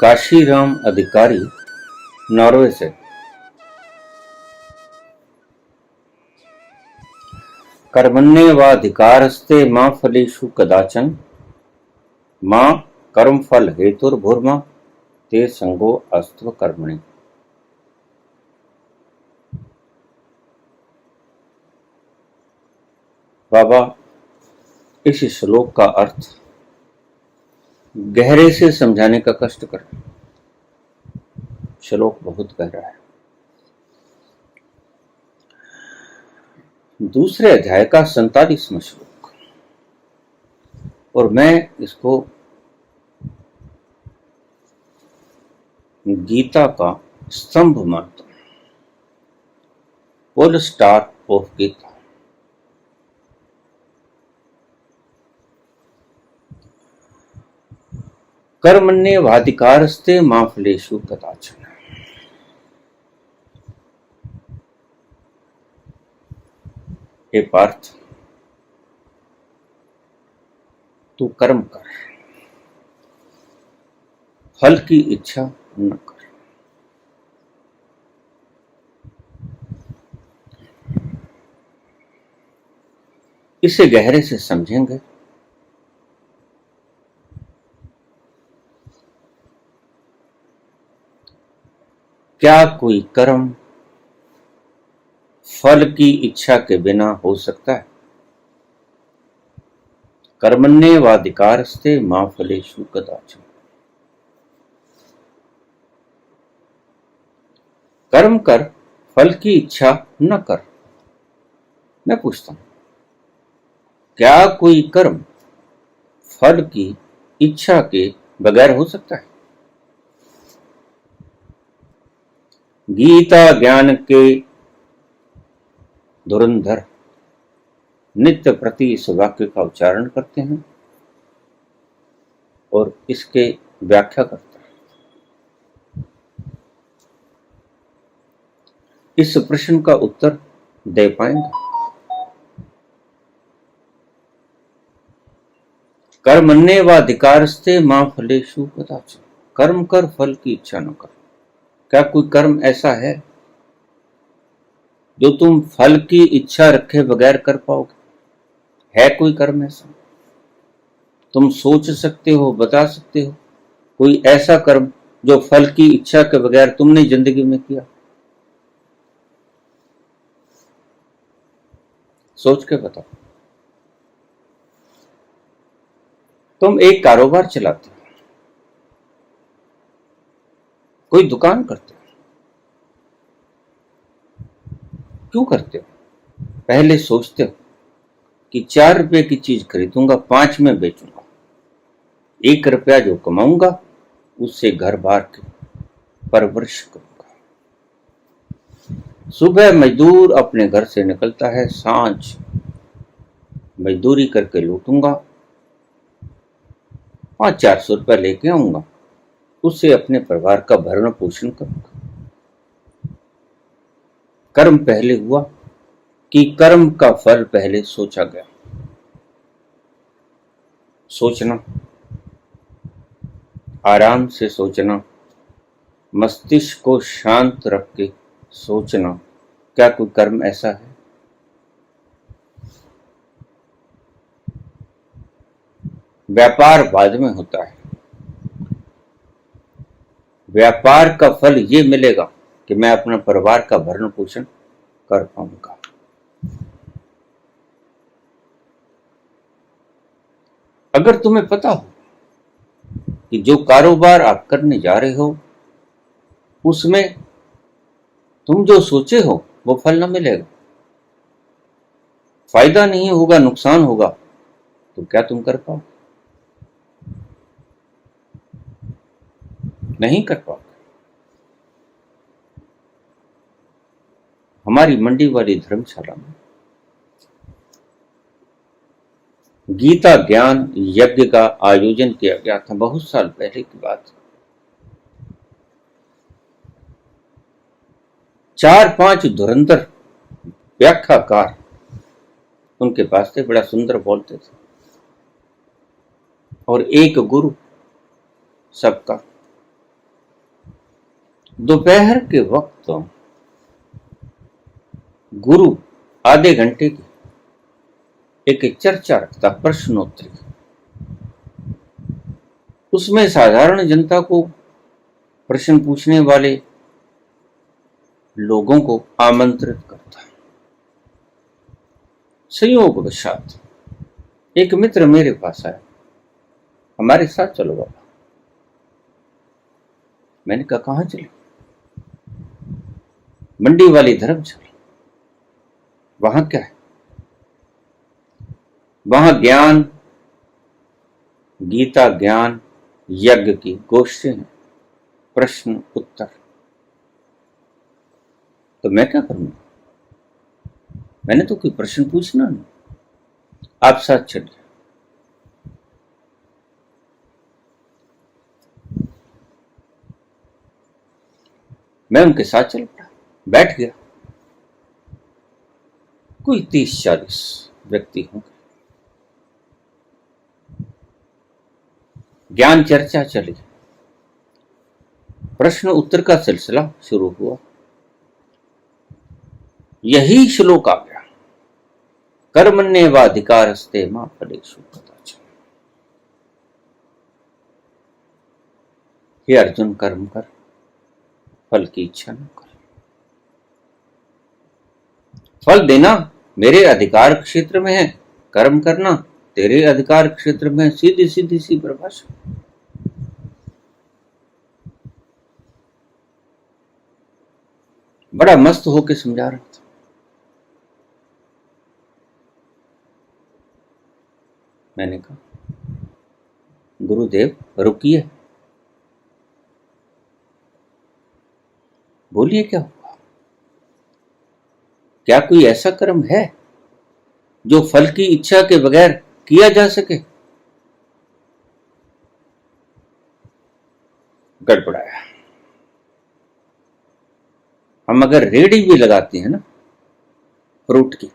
काशीराम अधिकारी नॉर्वे से। कर्मण्येवाधिकारस्ते मा फलेषु कदाचन मा कर्मफल हेतुर्भुर्मा ते संगो अस्त्व कर्मणि। बाबा इस श्लोक का अर्थ गहरे से समझाने का कष्ट करें। श्लोक बहुत गहरा है। दूसरे अध्याय का 47वां श्लोक, और मैं इसको गीता का स्तंभ मानता हूं, पोल स्टार ऑफ गीता। कर्मण्येवाधिकारस्ते मा फलेषु कदाचन। हे पार्थ, तू कर्म कर, फल की इच्छा न कर। इसे गहरे से समझेंगे क्या कोई कर्म फल की इच्छा के बिना हो सकता है? कर्मण्येवाधिकारस्ते मा फलेषु कदाचन। कर्म कर, फल की इच्छा न कर। मैं पूछता हूं, क्या कोई कर्म फल की इच्छा के बगैर हो सकता है? गीता ज्ञान के धुरंधर नित्य प्रति इस वाक्य का उच्चारण करते हैं और इसके व्याख्या करते हैं। इस प्रश्न का उत्तर दे पाएंगे? कर्मण्येवाधिकारस्ते मा फलेषु कदाचन। कर्म कर, फल की इच्छा न कर। क्या कोई कर्म ऐसा है जो तुम फल की इच्छा रखे बगैर कर पाओगे? है कोई कर्म ऐसा? तुम सोच सकते हो, बता सकते हो कोई ऐसा कर्म जो फल की इच्छा के बगैर तुमने जिंदगी में किया? सोच के बताओ। तुम एक कारोबार चलाते हो, कोई दुकान करते हो, क्यों करते हो? पहले सोचते हो कि 4 रुपए की चीज खरीदूंगा, 5 में बेचूंगा, 1 रुपया जो कमाऊंगा उससे घर बार की परवरिश करूंगा। सुबह मजदूर अपने घर से निकलता है, सांझ मजदूरी करके लूटूंगा, 500-400 रुपया लेके आऊंगा, उससे अपने परिवार का भरण पोषण करूंगा। कर्म पहले हुआ कि कर्म का फल पहले सोचा गया? सोचना, आराम से सोचना, मस्तिष्क को शांत रख के सोचना, क्या कोई कर्म ऐसा है? व्यापार बाद में होता है। व्यापार का फल ये मिलेगा कि मैं अपना परिवार का भरण पोषण कर पाऊंगा। अगर तुम्हें पता हो कि जो कारोबार आप करने जा रहे हो उसमें तुम जो सोचे हो वो फल न मिलेगा, फायदा नहीं होगा, नुकसान होगा, तो क्या तुम कर पाओगे? नहीं कर पाओगे। हमारी मंडी वाली धर्मशाला में गीता ज्ञान यज्ञ का आयोजन किया गया था, बहुत साल पहले की बात। 4-5 धुरंधर व्याख्याकार उनके पास थे, बड़ा सुंदर बोलते थे, और एक गुरु सबका। दोपहर के वक्त गुरु आधे घंटे की एक चर्चा रखता, प्रश्नोत्तरी। उसमें साधारण जनता को, प्रश्न पूछने वाले लोगों को आमंत्रित करता। संयोगवशात एक मित्र मेरे पास आया, हमारे साथ चलो बाबा। मैंने कहा कहां चले? मंडी वाली धर्मशाला। वहां क्या है? वहां ज्ञान, गीता ज्ञान यज्ञ की गोष्ठी है, प्रश्न उत्तर। तो मैं क्या करूंगा? मैंने तो कोई प्रश्न पूछना नहीं, आप साथ चलिए। मैं उनके साथ चल पड़ा, बैठ गया। कोई 30-40 व्यक्ति होंगे। ज्ञान चर्चा चली, प्रश्न उत्तर का सिलसिला शुरू हुआ। यही श्लोक आ गया, कर्मण्येवाधिकारस्ते मा फलेषु कदाचन। हे अर्जुन, कर्म कर, फल की इच्छा न कर। फल देना मेरे अधिकार क्षेत्र में है, कर्म करना तेरे अधिकार क्षेत्र में। सीधी सीधी सी परिभाषा। बड़ा मस्त होके समझा रहा था। मैंने कहा गुरुदेव रुकिए, बोलिए क्या हुआ? क्या कोई ऐसा कर्म है जो फल की इच्छा के बगैर किया जा सके? गड़बड़ाया। हम अगर रेडी भी लगाते हैं ना फ्रूट की,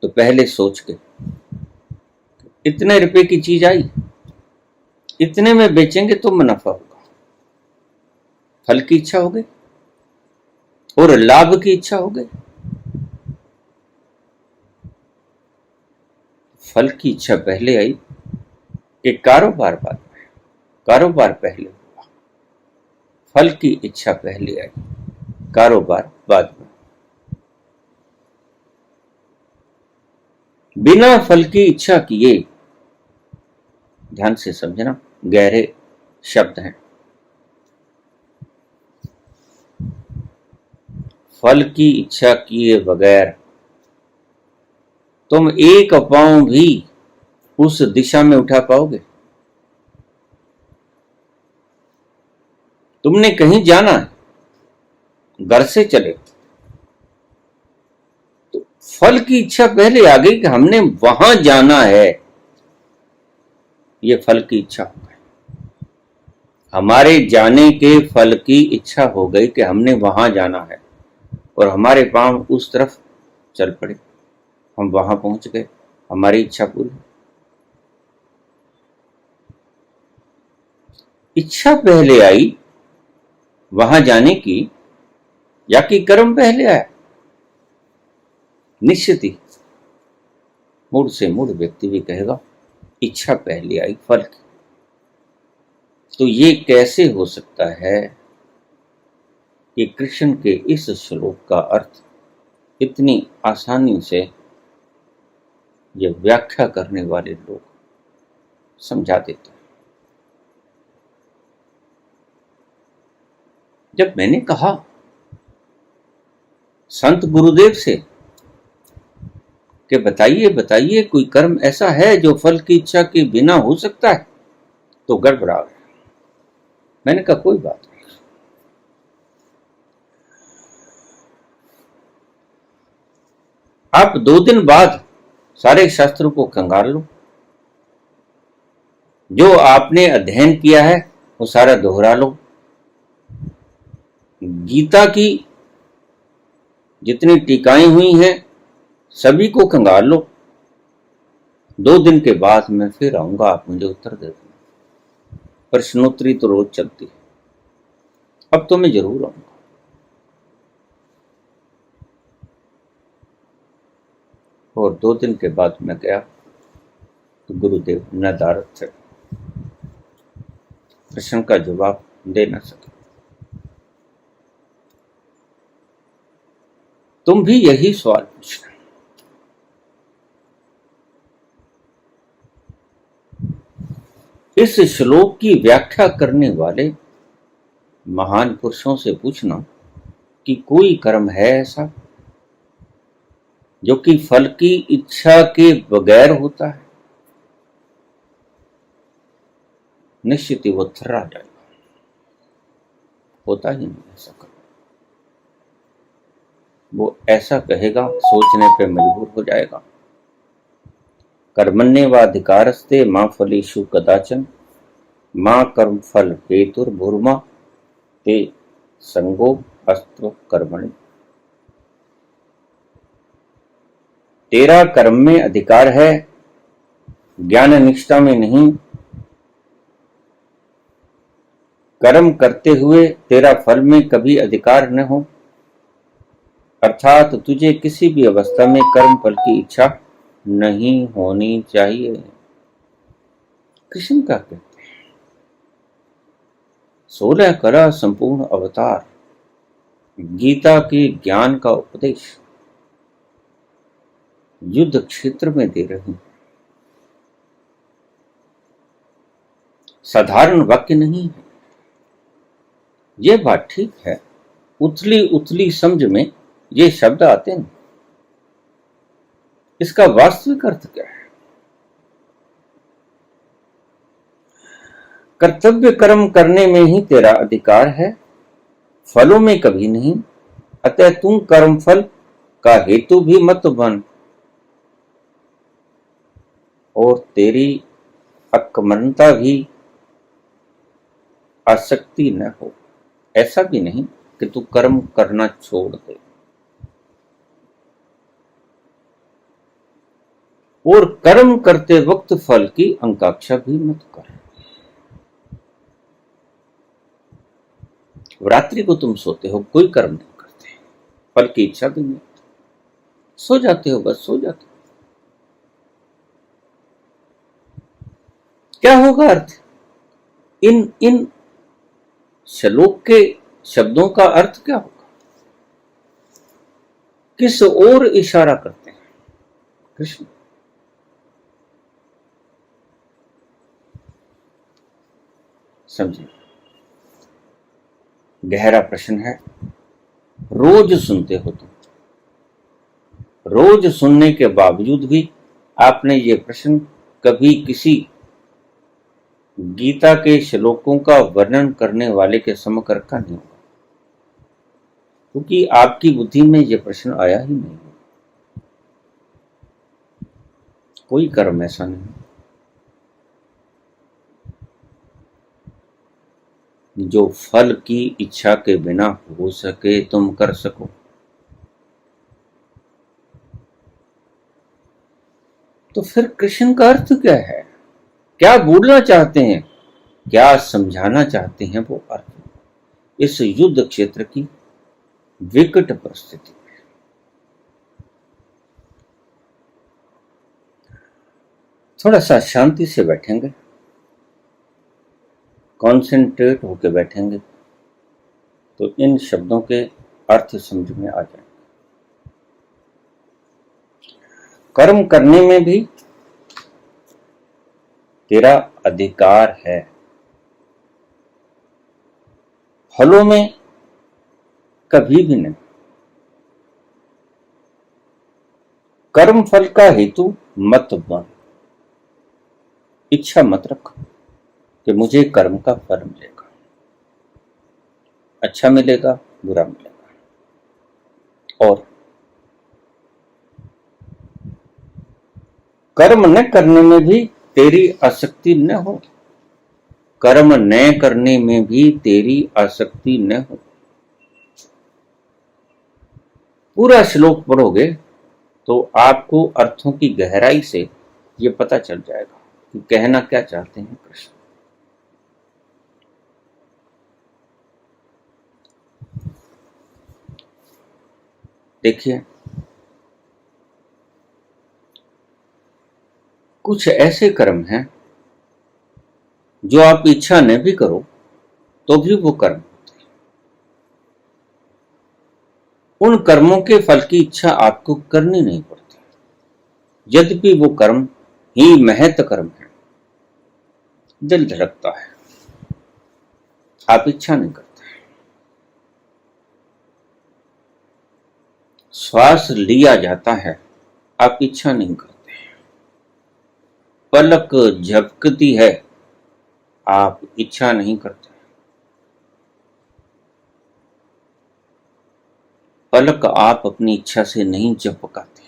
तो पहले सोच के, इतने रुपए की चीज आई, इतने में बेचेंगे तो मुनाफा होगा। फल की इच्छा हो गई और लाभ की इच्छा हो गई। फल की इच्छा पहले आई कि कारोबार बाद में, कारोबार पहले हुआ। फल की इच्छा पहले आई, कारोबार बाद में। बिना फल की इच्छा किए, ध्यान से समझना, गहरे शब्द हैं। फल की इच्छा किए बगैर तुम एक पांव भी उस दिशा में उठा पाओगे? तुमने कहीं जाना है, घर से चले तो फल की इच्छा पहले आ गई कि हमने वहां जाना है। ये फल की इच्छा हो गई, हमारे जाने के फल की इच्छा हो गई कि हमने वहां जाना है, और हमारे पांव उस तरफ चल पड़े। हम वहां पहुंच गए, हमारी इच्छा पूरी। इच्छा पहले आई वहां जाने की, या कि कर्म पहले आया? निश्चित ही मूड से मूड व्यक्ति भी कहेगा इच्छा पहले आई फल की। तो ये कैसे हो सकता है कि कृष्ण के इस श्लोक का अर्थ इतनी आसानी से ये व्याख्या करने वाले लोग समझा देते हैं? जब मैंने कहा संत गुरुदेव से कि बताइए बताइए कोई कर्म ऐसा है जो फल की इच्छा के बिना हो सकता है, तो गड़बड़ा गया। मैंने कहा कोई बात नहीं, आप 2 दिन बाद सारे शास्त्रों को खंगाल लो, जो आपने अध्ययन किया है वो सारा दोहरा लो। गीता की जितनी टीकाएं हुई हैं सभी को खंगाल लो। 2 दिन के बाद मैं फिर आऊंगा, आप मुझे उत्तर दे देना। प्रश्नोत्तरी तो रोज चलती है, अब तो मैं जरूर आऊंगा। और 2 दिन के बाद मैं गया तो गुरुदेव नदारद थे, प्रश्न का जवाब दे न सके। तुम भी यही सवाल पूछना। इस श्लोक की व्याख्या करने वाले महान पुरुषों से पूछना कि कोई कर्म है ऐसा जो कि फल की इच्छा के बगैर होता है। निश्चित ही वो थर्रा जाएगा, होता ही नहीं ऐसा कर्म। वो ऐसा कहेगा, सोचने पे मजबूर हो जाएगा। कर्मण्येवाधिकारस्ते मां फलेषु कदाचन मां कर्म फल हेतुर्भूर्मा ते संगो अस्त्व कर्मणि। तेरा कर्म में अधिकार है, ज्ञान निष्ठा में नहीं। कर्म करते हुए तेरा फल में कभी अधिकार न हो, अर्थात तुझे किसी भी अवस्था में कर्म फल की इच्छा नहीं होनी चाहिए। कृष्ण का कहते हैं 16 कला संपूर्ण अवतार, गीता के ज्ञान का उपदेश युद्ध क्षेत्र में दे रहे हैं। साधारण वाक्य नहीं है। यह बात ठीक है, उथली उथली समझ में ये शब्द आते हैं। इसका वास्तविक अर्थ क्या है? कर्तव्य कर्म करने में ही तेरा अधिकार है, फलों में कभी नहीं। अतः तुम कर्म फल का हेतु भी मत बन और तेरी अकर्मण्यता भी आसक्ति न हो। ऐसा भी नहीं कि तू कर्म करना छोड़ दे। और कर्म करते वक्त फल की आकांक्षा भी मत कर। रात्रि को तुम सोते हो, कोई कर्म नहीं करते, फल की इच्छा भी नहीं, सो जाते हो, बस सो जाते हो। क्या होगा अर्थ? इन इन श्लोक के शब्दों का अर्थ क्या होगा? किस ओर इशारा करते हैं कृष्ण? समझिए, गहरा प्रश्न है। रोज सुनते हो तुम, रोज सुनने के बावजूद भी आपने ये प्रश्न कभी किसी गीता के श्लोकों का वर्णन करने वाले के समक्ष रखा नहीं होगा, क्योंकि आपकी बुद्धि में यह प्रश्न आया ही नहीं। कोई कर्म ऐसा नहीं जो फल की इच्छा के बिना हो सके तुम कर सको। तो फिर कृष्ण का अर्थ क्या है? क्या बोलना चाहते हैं, क्या समझाना चाहते हैं? वो अर्थ इस युद्ध क्षेत्र की विकट परिस्थिति में थोड़ा सा शांति से बैठेंगे, कॉन्सेंट्रेट होकर बैठेंगे तो इन शब्दों के अर्थ समझ में आ जाएंगे। कर्म करने में भी तेरा अधिकार है, फलों में कभी भी नहीं। कर्म फल का हेतु मत बन, इच्छा मत रख कि मुझे कर्म का फल मिलेगा, अच्छा मिलेगा, बुरा मिलेगा। और कर्म न करने में भी तेरी आसक्ति न हो, कर्म न करने में भी तेरी आसक्ति न हो। पूरा श्लोक पढ़ोगे तो आपको अर्थों की गहराई से ये पता चल जाएगा कि कहना क्या चाहते हैं कृष्ण। देखिए, कुछ ऐसे कर्म हैं जो आप इच्छा न भी करो तो भी वो कर्म, उन कर्मों के फल की इच्छा आपको करनी नहीं पड़ती, यद्यपि वो कर्म ही महत कर्म है। दिल धड़कता है, आप इच्छा नहीं करते। श्वास लिया जाता है, आप इच्छा नहीं करते। पलक झपकती है, आप इच्छा नहीं करते। पलक आप अपनी इच्छा से नहीं झपकाते,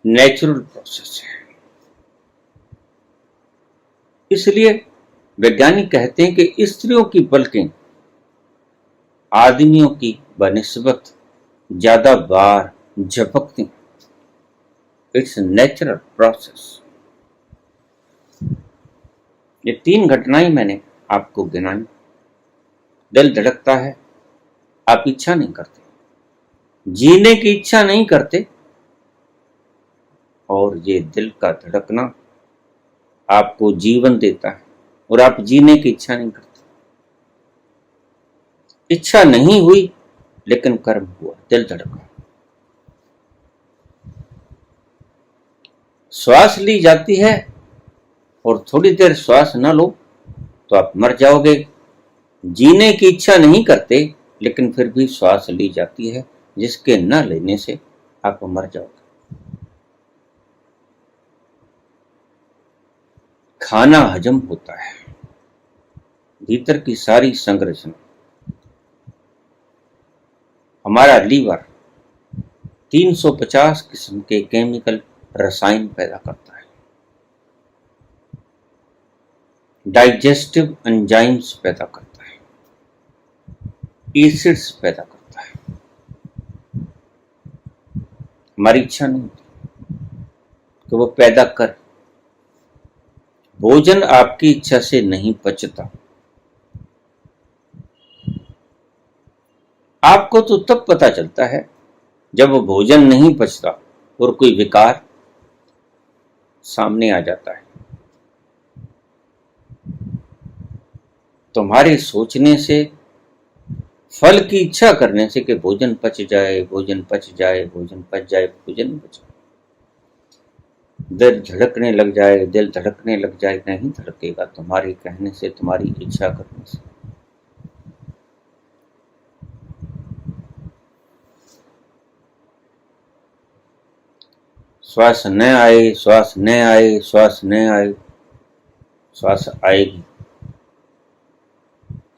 नेचुरल प्रोसेस है। इसलिए वैज्ञानिक कहते हैं कि स्त्रियों की पलकें आदमियों की बनिस्बत ज्यादा बार झपकती। It's natural process. ये 3 घटनाएं मैंने आपको गिनाई। दिल धड़कता है, आप इच्छा नहीं करते, जीने की इच्छा नहीं करते, और ये दिल का धड़कना आपको जीवन देता है और आप जीने की इच्छा नहीं करते। इच्छा नहीं हुई लेकिन कर्म हुआ, दिल धड़का। श्वास ली जाती है और थोड़ी देर श्वास न लो तो आप मर जाओगे। जीने की इच्छा नहीं करते लेकिन फिर भी श्वास ली जाती है, जिसके न लेने से आप मर जाओगे। खाना हजम होता है, भीतर की सारी संरचना, हमारा लीवर 350 किस्म के केमिकल रसायन पैदा करता है, डाइजेस्टिव एंजाइम्स पैदा करता है, एसिड्स पैदा करता है। हमारी इच्छा नहीं होती कि वो पैदा कर। भोजन आपकी इच्छा से नहीं पचता। आपको तो तब पता चलता है जब वो भोजन नहीं पचता और कोई विकार सामने आ जाता है। तुम्हारे सोचने से, फल की इच्छा करने से कि भोजन पच जाए, भोजन पच जाए, भोजन पच जाए, भोजन नहीं पच, दिल धड़कने लग जाए, दिल धड़कने लग जाए। नहीं धड़केगा तुम्हारे कहने से, तुम्हारी इच्छा करने से। श्वास न आए, श्वास न आए, श्वास न आए, श्वास आएगी।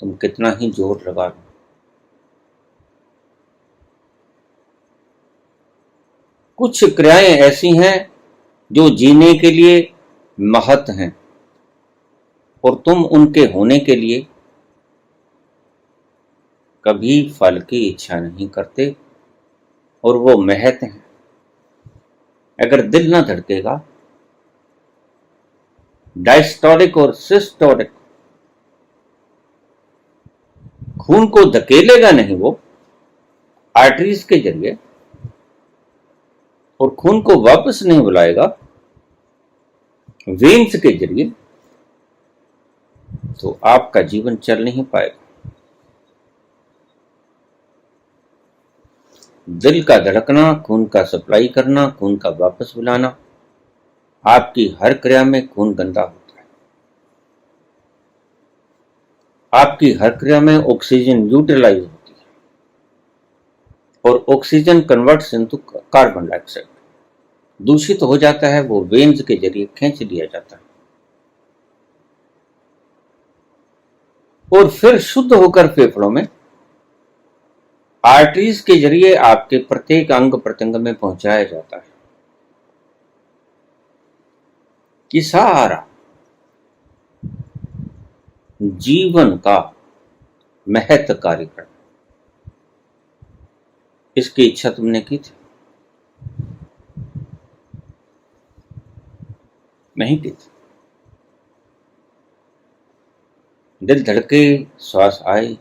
तुम कितना ही जोर लगा लो। कुछ क्रियाएं ऐसी हैं जो जीने के लिए महत हैं और तुम उनके होने के लिए कभी फल की इच्छा नहीं करते, और वो महत हैं। अगर दिल ना धड़केगा, डायस्टोलिक और सिस्टोलिक, खून को धकेलेगा नहीं वो आर्टरीज के जरिए, और खून को वापस नहीं बुलाएगा वेन्स के जरिए, तो आपका जीवन चल नहीं पाएगा। दिल का धड़कना, खून का सप्लाई करना, खून का वापस बुलाना, आपकी हर क्रिया में खून गंदा होता है। आपकी हर क्रिया में ऑक्सीजन यूटिलाइज होती है और oxygen converts into carbon dioxide, दूषित हो जाता है, वो वेन्स के जरिए खींच लिया जाता है और फिर शुद्ध होकर फेफड़ों में आर्टरीज के जरिए आपके प्रत्येक अंग प्रत्यंग में पहुंचाया जाता है। ये सारा जीवन का महत्व कार्यक्रम, इसकी इच्छा तुमने की थी? नहीं की थी। दिल धड़के, श्वास आए,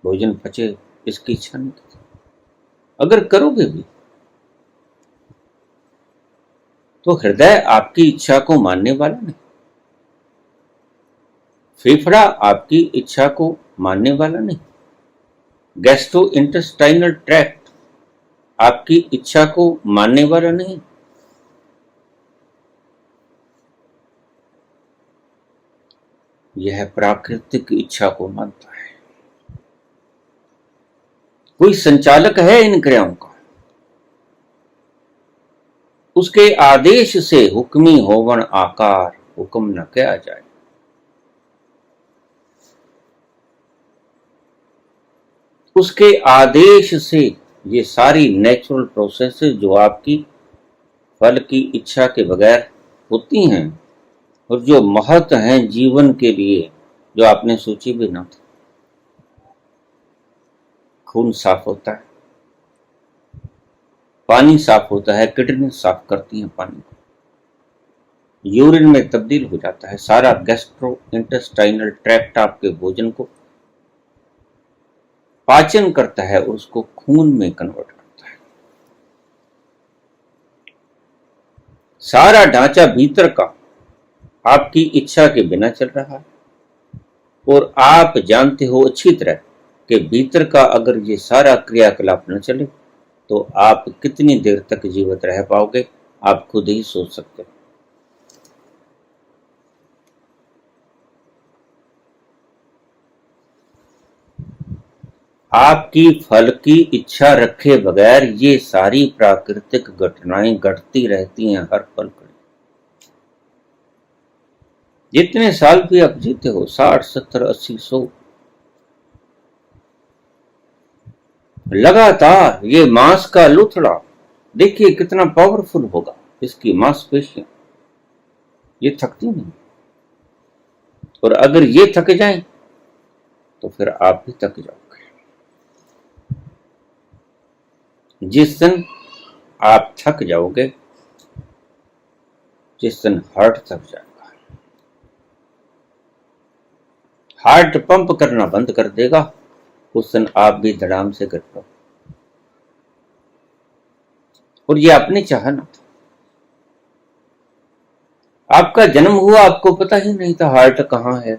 भोजन पचे, इसकी इच्छा नहीं की थी। अगर करोगे भी तो हृदय आपकी इच्छा को मानने वाला नहीं, फेफड़ा आपकी इच्छा को मानने वाला नहीं, गैस्ट्रो इंटेस्टाइनल ट्रैक्ट आपकी इच्छा को मानने वाला नहीं। यह प्राकृतिक इच्छा को मानता है। कोई संचालक है इन क्रियाओं का, उसके आदेश से हुक्मी होवन आकार, हुक्म न किया जाए। उसके आदेश से ये सारी नेचुरल प्रोसेसेस जो आपकी फल की इच्छा के बगैर होती हैं और जो महत्व हैं जीवन के लिए, जो आपने सोची भी ना थी। खून साफ होता है, पानी साफ होता है, किडनी साफ करती हैं पानी को, यूरिन में तब्दील हो जाता है, सारा गैस्ट्रो इंटेस्टाइनल ट्रैक्ट आपके भोजन को पाचन करता है और उसको खून में कन्वर्ट करता है। सारा ढांचा भीतर का आपकी इच्छा के बिना चल रहा है और आप जानते हो अच्छी तरह कि भीतर का अगर ये सारा क्रियाकलाप न चले तो आप कितनी देर तक जीवित रह पाओगे, आप खुद ही सोच सकते हो। आपकी फल की इच्छा रखे बगैर ये सारी प्राकृतिक घटनाएं घटती रहती हैं हर पल पर। जितने साल भी आप जीते हो, 60, 70, 80, 100, लगातार ये मांस का लुथड़ा देखिए कितना पावरफुल होगा। इसकी मांसपेशियां ये थकती नहीं, और अगर ये थक जाएं तो फिर आप भी थक जाओगे। जिस दिन आप थक जाओगे, जिस दिन हार्ट थक जाएगा, हार्ट पंप करना बंद कर देगा, उस दिन आप भी धड़ाम से गिर पाओ। और ये आपने चाहा ना था। आपका जन्म हुआ, आपको पता ही नहीं था हार्ट कहाँ है,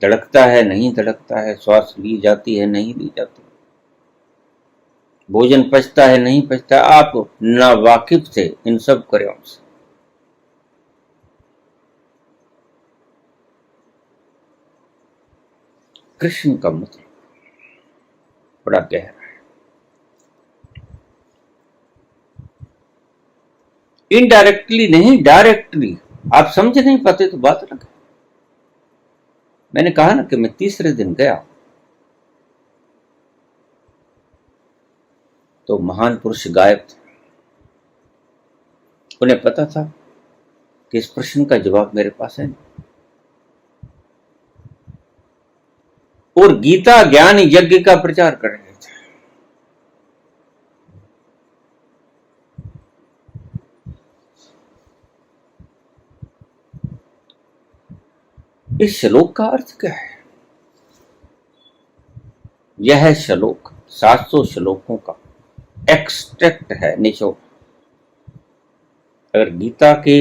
धड़कता है नहीं धड़कता है, श्वास ली जाती है नहीं ली जाती, भोजन पचता है नहीं पचता, आप नावाकिफ थे इन सब क्रियाओं से। कृष्ण का मतलब बड़ा गहरा है। इनडायरेक्टली नहीं, डायरेक्टली आप समझ नहीं पाते तो बात अलग है। मैंने कहा ना कि मैं तीसरे दिन गया तो महान पुरुष गायब थे। उन्हें पता था कि इस प्रश्न का जवाब मेरे पास है नहीं। और गीता ज्ञान यज्ञ का प्रचार कर रहे थे। इस श्लोक का अर्थ क्या है? यह श्लोक 700 श्लोकों का एक्सट्रैक्ट है, निचोड़। अगर गीता के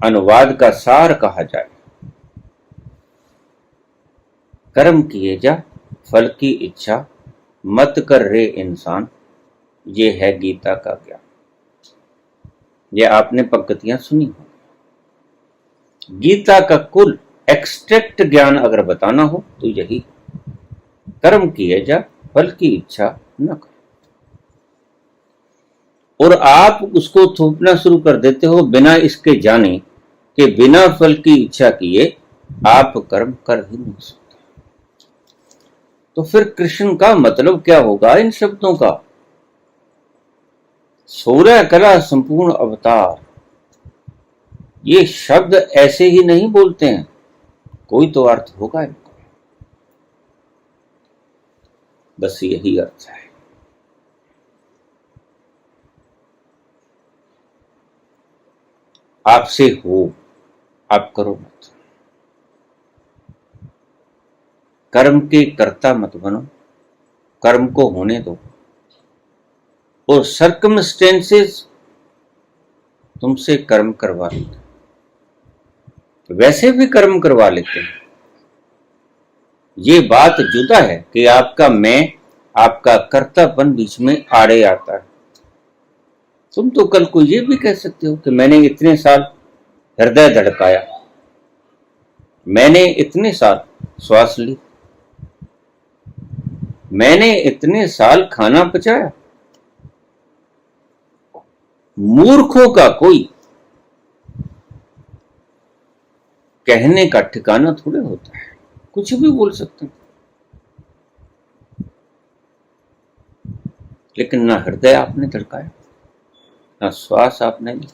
अनुवाद का सार कहा जाए, कर्म किए जा, फल की इच्छा मत कर रे इंसान, ये है गीता का ज्ञान। ये आपने पंक्तियां सुनी हो। गीता का कुल एक्सट्रैक्ट ज्ञान अगर बताना हो तो यही, कर्म किए जा, फल की इच्छा न कर। और आप उसको थोपना शुरू कर देते हो बिना इसके जाने कि बिना फल की इच्छा किए आप कर्म कर ही नहीं सकते। तो फिर कृष्ण का मतलब क्या होगा इन शब्दों का? सोलह कला संपूर्ण अवतार, ये शब्द ऐसे ही नहीं बोलते हैं, कोई तो अर्थ होगा इनको। बस यही अर्थ है। आपसे हो, आप करो मत। कर्म के कर्ता मत बनो, कर्म को होने दो, और सर्कमस्टेंसेस तुमसे कर्म करवा लेते, वैसे भी कर्म करवा लेते हैं। ये बात जुदा है कि आपका मैं, आपका कर्तापन बीच में आड़े आता है। तुम तो कल को ये भी कह सकते हो कि मैंने इतने साल हृदय धड़काया, मैंने इतने साल श्वास ली, मैंने इतने साल खाना पचाया। मूर्खों का कोई कहने का ठिकाना थोड़े होता है, कुछ भी बोल सकते हैं। लेकिन ना हृदय आपने धड़काया, ना श्वास आपने ली,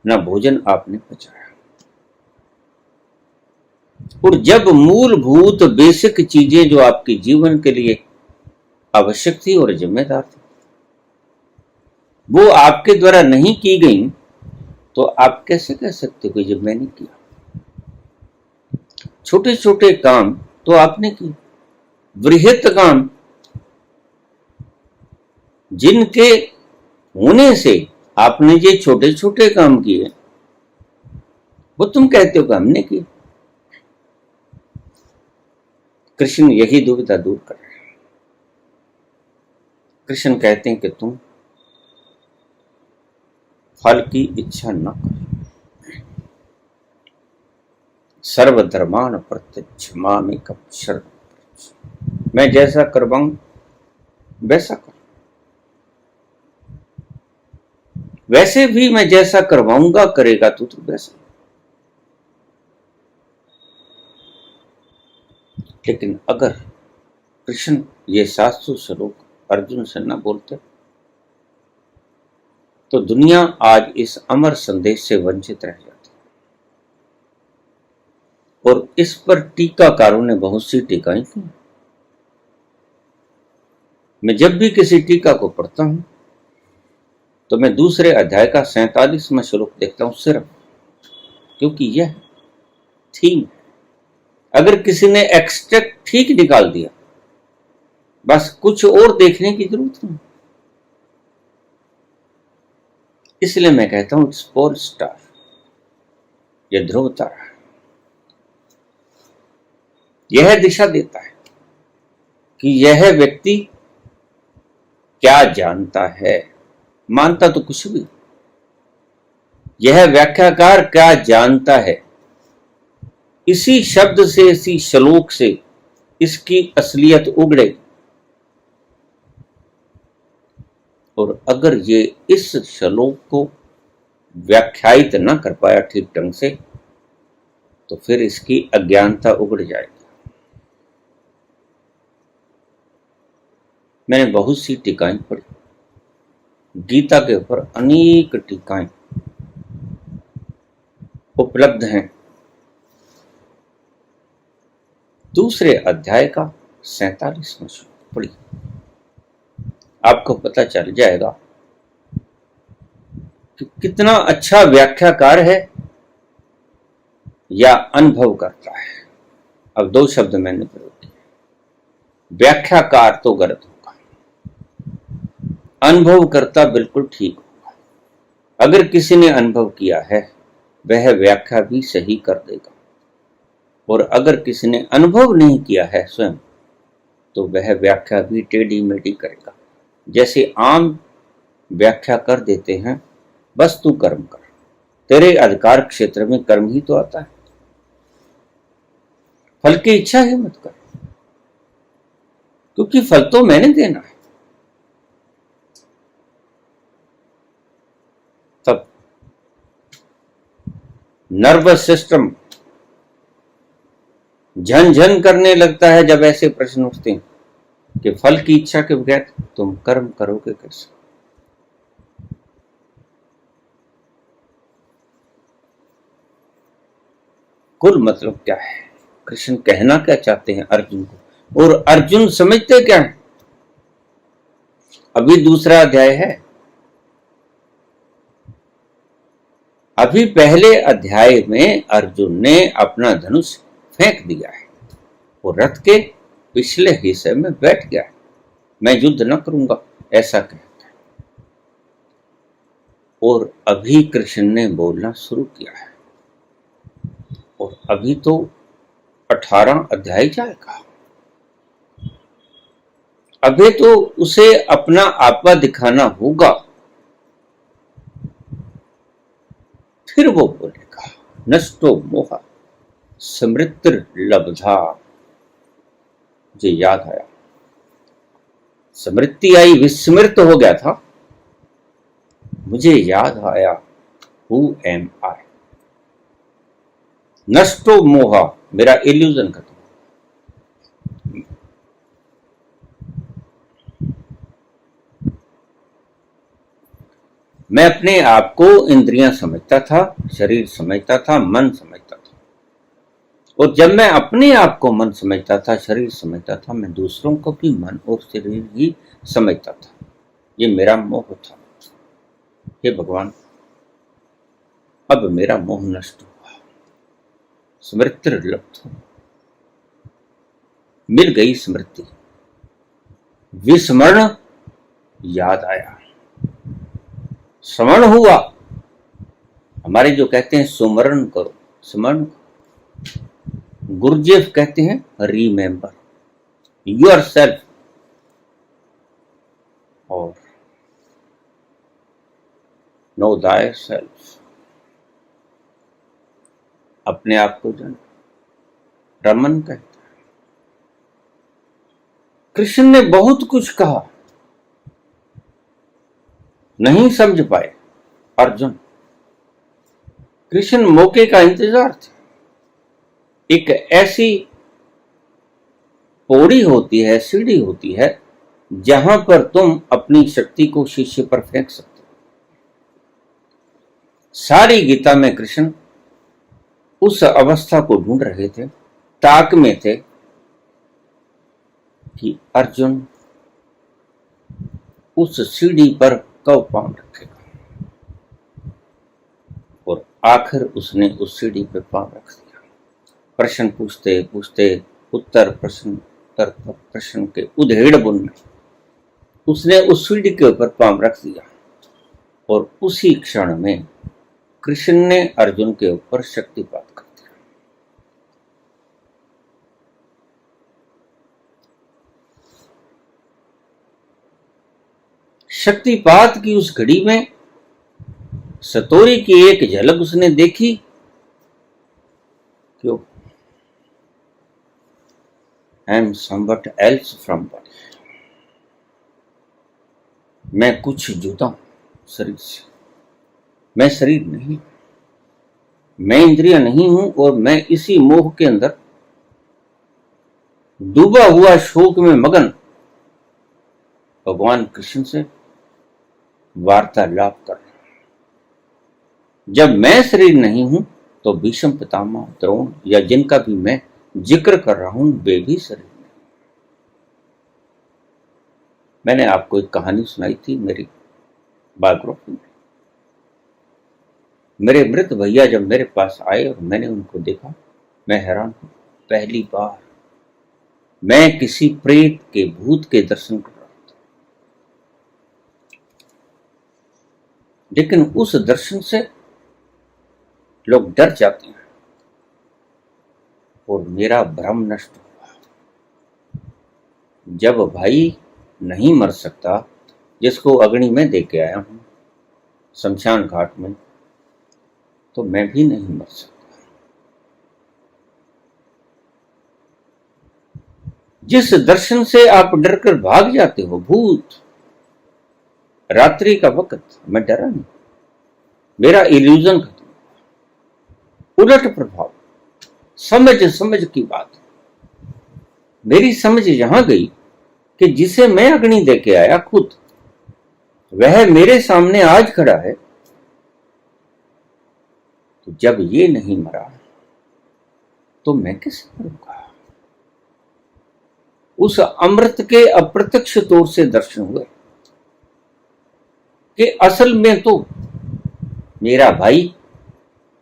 ना भोजन आपने पचाया। और जब मूलभूत बेसिक चीजें जो आपके जीवन के लिए आवश्यक थी और जिम्मेदार थी, वो आपके द्वारा नहीं की गई, तो आप कैसे कह सकते हो कि जब मैंने किया? छोटे छोटे काम तो आपने किए, बृहत काम जिनके होने से आपने ये छोटे छोटे काम किए, वो तुम कहते हो कि हमने किए। कृष्ण यही दुविधा दूर कर रहे हैं। कृष्ण कहते हैं कि तुम फल की इच्छा न करो। सर्वधर्मान प्रत्यक्ष मामेकं शरणं, मैं जैसा करवाऊं वैसा करो। वैसे भी मैं जैसा करवाऊंगा करेगा तो वैसा। लेकिन अगर कृष्ण ये 700 श्लोक अर्जुन से न बोलते तो दुनिया आज इस अमर संदेश से वंचित रह जाती। और इस पर टीकाकारों ने बहुत सी टीकाएं की। मैं जब भी किसी टीका को पढ़ता हूं तो मैं दूसरे अध्याय का 47वां श्लोक देखता हूं सिर्फ, क्योंकि यह थीम। अगर किसी ने एक्सट्रैक्ट ठीक निकाल दिया, बस कुछ और देखने की जरूरत नहीं। इसलिए मैं कहता हूं इट्स पोल स्टार, यह ध्रुव तारा, यह दिशा देता है कि यह व्यक्ति क्या जानता है। मानता तो कुछ भी, यह व्याख्याकार क्या जानता है। इसी शब्द से, इसी श्लोक से इसकी असलियत उगड़ेगी। और अगर ये इस श्लोक को व्याख्यायित न कर पाया ठीक ढंग से, तो फिर इसकी अज्ञानता उगड़ जाएगी। मैंने बहुत सी टीकाएं पढ़ी, गीता के ऊपर अनेक टीकाएं उपलब्ध हैं। दूसरे अध्याय का 47वां श्लोक पढ़ी, आपको पता चल जाएगा कि कितना अच्छा व्याख्याकार है या अनुभव करता है। अब दो शब्द मैंने प्रयोग किए, व्याख्याकार तो गलत होगा, अनुभव करता बिल्कुल ठीक होगा। अगर किसी ने अनुभव किया है वह व्याख्या भी सही कर देगा, और अगर किसी ने अनुभव नहीं किया है स्वयं, तो वह व्याख्या भी टेढ़ी मेढ़ी करेगा। जैसे आम व्याख्या कर देते हैं, बस तू कर्म कर, तेरे अधिकार क्षेत्र में कर्म ही तो आता है, फल की इच्छा ही मत कर, क्योंकि फल तो मैंने देना है। तब नर्वस सिस्टम झन करने लगता है जब ऐसे प्रश्न उठते हैं कि फल की इच्छा के बगैर तुम कर्म करोगे कैसे। कुल मतलब क्या है, कृष्ण कहना क्या चाहते हैं अर्जुन को, और अर्जुन समझते क्या है। अभी दूसरा अध्याय है, अभी पहले अध्याय में अर्जुन ने अपना धनुष फेंक दिया है और रथ के पिछले हिस्से में बैठ गया है। मैं युद्ध न करूंगा, ऐसा कहता है। और अभी कृष्ण ने बोलना शुरू किया है, और अभी तो 18 अध्याय जाएगा। अभी तो उसे अपना आपा दिखाना होगा, फिर वो बोलेगा नष्टो मोहा समृत्र लब्धा। मुझे याद आया, स्मृति आई, विस्मृत हो गया था, मुझे याद आया हु एम आई। नष्टो मोहा, मेरा इल्यूजन खत्म। मैं अपने आप को इंद्रियां समझता था, शरीर समझता था, मन समझता था, और जब मैं अपने आप को मन समझता था, शरीर समझता था, मैं दूसरों को भी मन और शरीर ही समझता था। ये मेरा मोह था। हे भगवान, अब मेरा मोह नष्ट हुआ, स्मृति लब्ध, मिल गई स्मृति, विस्मरण याद आया, स्मरण हुआ। हमारे जो कहते हैं सुमरण करो, स्मरण। गुरुदेव कहते हैं रिमेंबर योर सेल्फ, और नो दाय सेल्फ, अपने आप को जान। रमन कहता है। कृष्ण ने बहुत कुछ कहा, नहीं समझ पाए अर्जुन। कृष्ण मौके का इंतजार थे। एक ऐसी पौड़ी होती है, सीढ़ी होती है, जहां पर तुम अपनी शक्ति को शिष्य पर फेंक सकते हो। सारी गीता में कृष्ण उस अवस्था को ढूंढ रहे थे, ताक में थे कि अर्जुन उस सीढ़ी पर कब पांव रखेगा, और आखिर उसने उस सीढ़ी पर पांव रख दिया। प्रश्न पूछते पूछते उत्तर प्रश्न के उधेड़ बुन में उसने उस सीढ़ी के ऊपर पांव रख दिया, और उसी क्षण में कृष्ण ने अर्जुन के ऊपर शक्तिपात कर दिया। शक्तिपात की उस घड़ी में सतोरी की एक झलक उसने देखी। क्यों? I am somewhat else from body, मैं कुछ जुदा हूं शरीर से, मैं शरीर नहीं, मैं इंद्रिया नहीं हूं, और मैं इसी मोह के अंदर डूबा हुआ शोक में मगन भगवान कृष्ण से वार्तालाप कर रहा हूं। जब मैं शरीर नहीं हूं तो भीष्म पितामह द्रोण या जिनका भी मैं जिक्र कर रहा हूं वे भी शरीर नहीं। मैंने आपको एक कहानी सुनाई थी मेरी बायोग्राफी में। मेरे मृत भैया जब मेरे पास आए और मैंने उनको देखा, मैं हैरान हूं। पहली बार मैं किसी प्रेत के, भूत के दर्शन कर रहा था, लेकिन उस दर्शन से लोग डर जाते हैं, और मेरा भ्रम नष्ट हुआ। जब भाई नहीं मर सकता, जिसको अग्नि में दे के आया हूं शमशान घाट में, तो मैं भी नहीं मर सकता। जिस दर्शन से आप डरकर भाग जाते हो, भूत, रात्रि का वक्त, मैं डरा नहीं, मेरा इल्यूजन खत्म। उलट प्रभाव, समझ की बात। मेरी समझ यहां गई कि जिसे मैं अग्नि दे के आया खुद, वह मेरे सामने आज खड़ा है। तो जब ये नहीं मरा तो मैं कैसे मरूंगा? उस अमृत के अप्रत्यक्ष तौर से दर्शन हुए कि असल में तो मेरा भाई,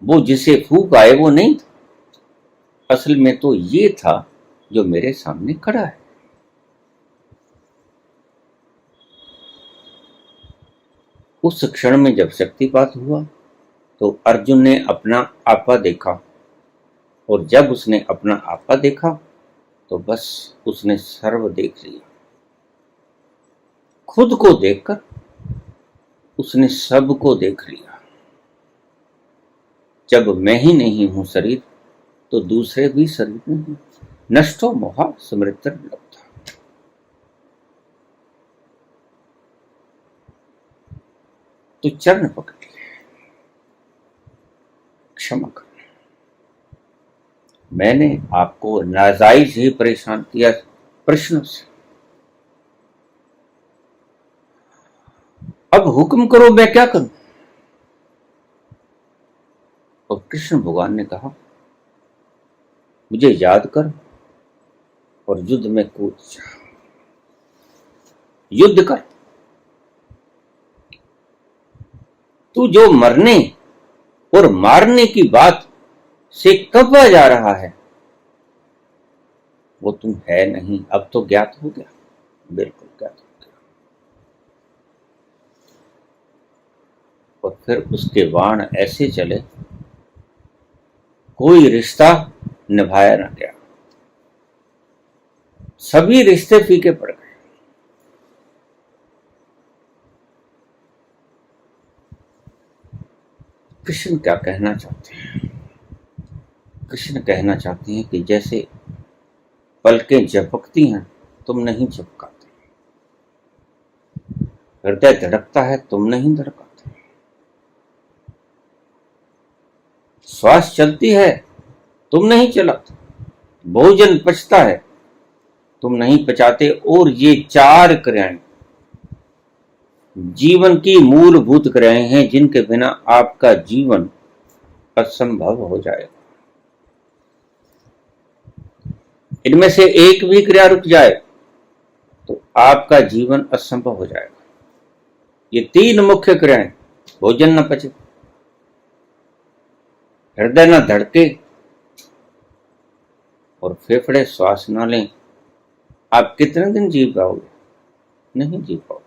वो जिसे फूंक आए वो नहीं था, असल में तो ये था जो मेरे सामने खड़ा है। उस क्षण में जब शक्तिपात हुआ तो अर्जुन ने अपना आपा देखा, और जब उसने अपना आपा देखा तो बस उसने सर्व देख लिया। खुद को देखकर उसने सबको देख लिया। जब मैं ही नहीं हूं शरीर तो दूसरे भी शरीर नहीं। नष्टो मोहा स्मृति लब्धा। तो चरण पकड़ लिए, क्षमा कर, मैंने आपको नाजायज ही परेशान किया प्रश्नों से। अब हुक्म करो, मैं क्या करूं? और कृष्ण भगवान ने कहा, मुझे याद कर और युद्ध में कूद जा, युद्ध कर। तू जो मरने और मारने की बात से कब जा रहा है वो तुम है नहीं, अब तो ज्ञात हो गया, बिल्कुल ज्ञात हो गया। और फिर उसके बाण ऐसे चले, कोई रिश्ता निभाया ना गया, सभी रिश्ते फीके पड़ गए। कृष्ण क्या कहना चाहते हैं? कृष्ण कहना चाहते हैं कि जैसे पलकें झपकती हैं, तुम नहीं झपकाते, हृदय धड़कता है, तुम नहीं धड़काते, श्वास चलती है, तुम नहीं चलाते, भोजन पचता है, तुम नहीं पचाते। और ये चार क्रियाएं जीवन की मूलभूत क्रियाएं हैं जिनके बिना आपका जीवन असंभव हो जाएगा। इनमें से एक भी क्रिया रुक जाए तो आपका जीवन असंभव हो जाएगा। ये तीन मुख्य क्रियाएं, भोजन न पचे, हृदय न धड़के और फेफड़े श्वास न लें, आप कितने दिन जी पाओगे? नहीं जी पाओगे।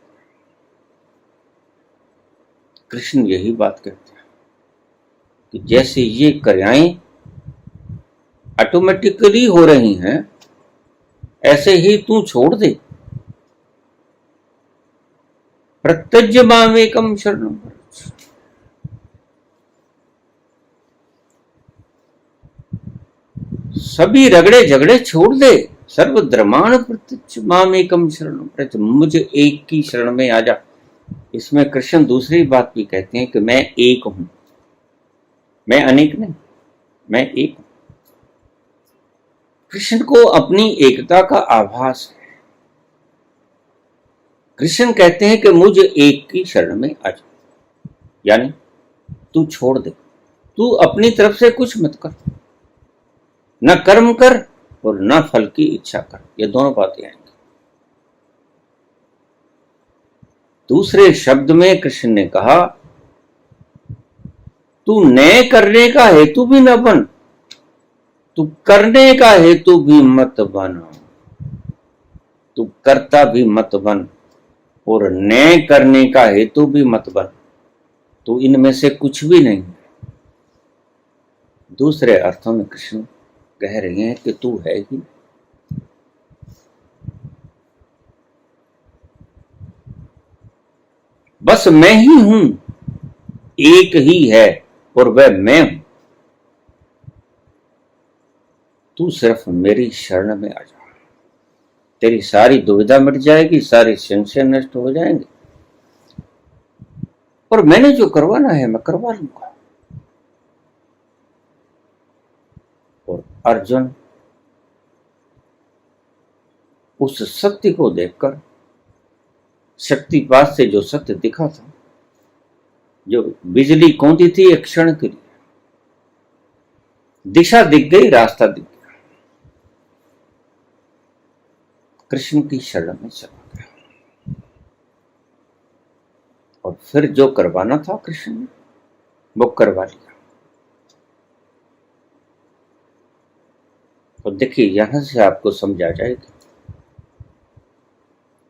कृष्ण यही बात कहते हैं कि जैसे ये क्रियाएं ऑटोमेटिकली हो रही हैं, ऐसे ही तू छोड़ दे। प्रत्यज्य मामेकम शरणम, सभी रगड़े झगड़े छोड़ दे। सर्वधर्माण प्रत्यज्य मामेकम शरणम व्रज, मुझे एक की शरण में आ जा। इसमें कृष्ण दूसरी बात भी कहते हैं कि मैं एक हूं, मैं अनेक नहीं, मैं एक हूं। कृष्ण को अपनी एकता का आभास है। कृष्ण कहते हैं कि मुझे एक की शरण में आ जा, यानी तू छोड़ दे, तू अपनी तरफ से कुछ मत कर, न कर्म कर और न फल की इच्छा कर। ये दोनों बातें आएंगी। दूसरे शब्द में कृष्ण ने कहा, तू नए करने का हेतु भी न बन, तू करने का हेतु भी मत बन, तू करता भी मत बन और नए करने का हेतु भी मत बन। तू इनमें से कुछ भी नहीं है। दूसरे अर्थों में कृष्ण कह रहे हैं कि तू है ही, बस मैं ही हूं, एक ही है और वह मैं हूं। तू सिर्फ मेरी शरण में आ जा, तेरी सारी दुविधा मिट जाएगी, सारे संशय नष्ट हो जाएंगे, और मैंने जो करवाना है मैं करवा लूंगा। और अर्जुन उस सत्य को देखकर, शक्तिपात से जो सत्य दिखा था, जो बिजली कौंधी थी एक क्षण के लिए, दिशा दिख गई, रास्ता दिख गया, कृष्ण की शरण में चला गया। और फिर जो करवाना था कृष्ण ने वो करवा लिया। तो देखिए, यहां से आपको समझ आ जाएगा,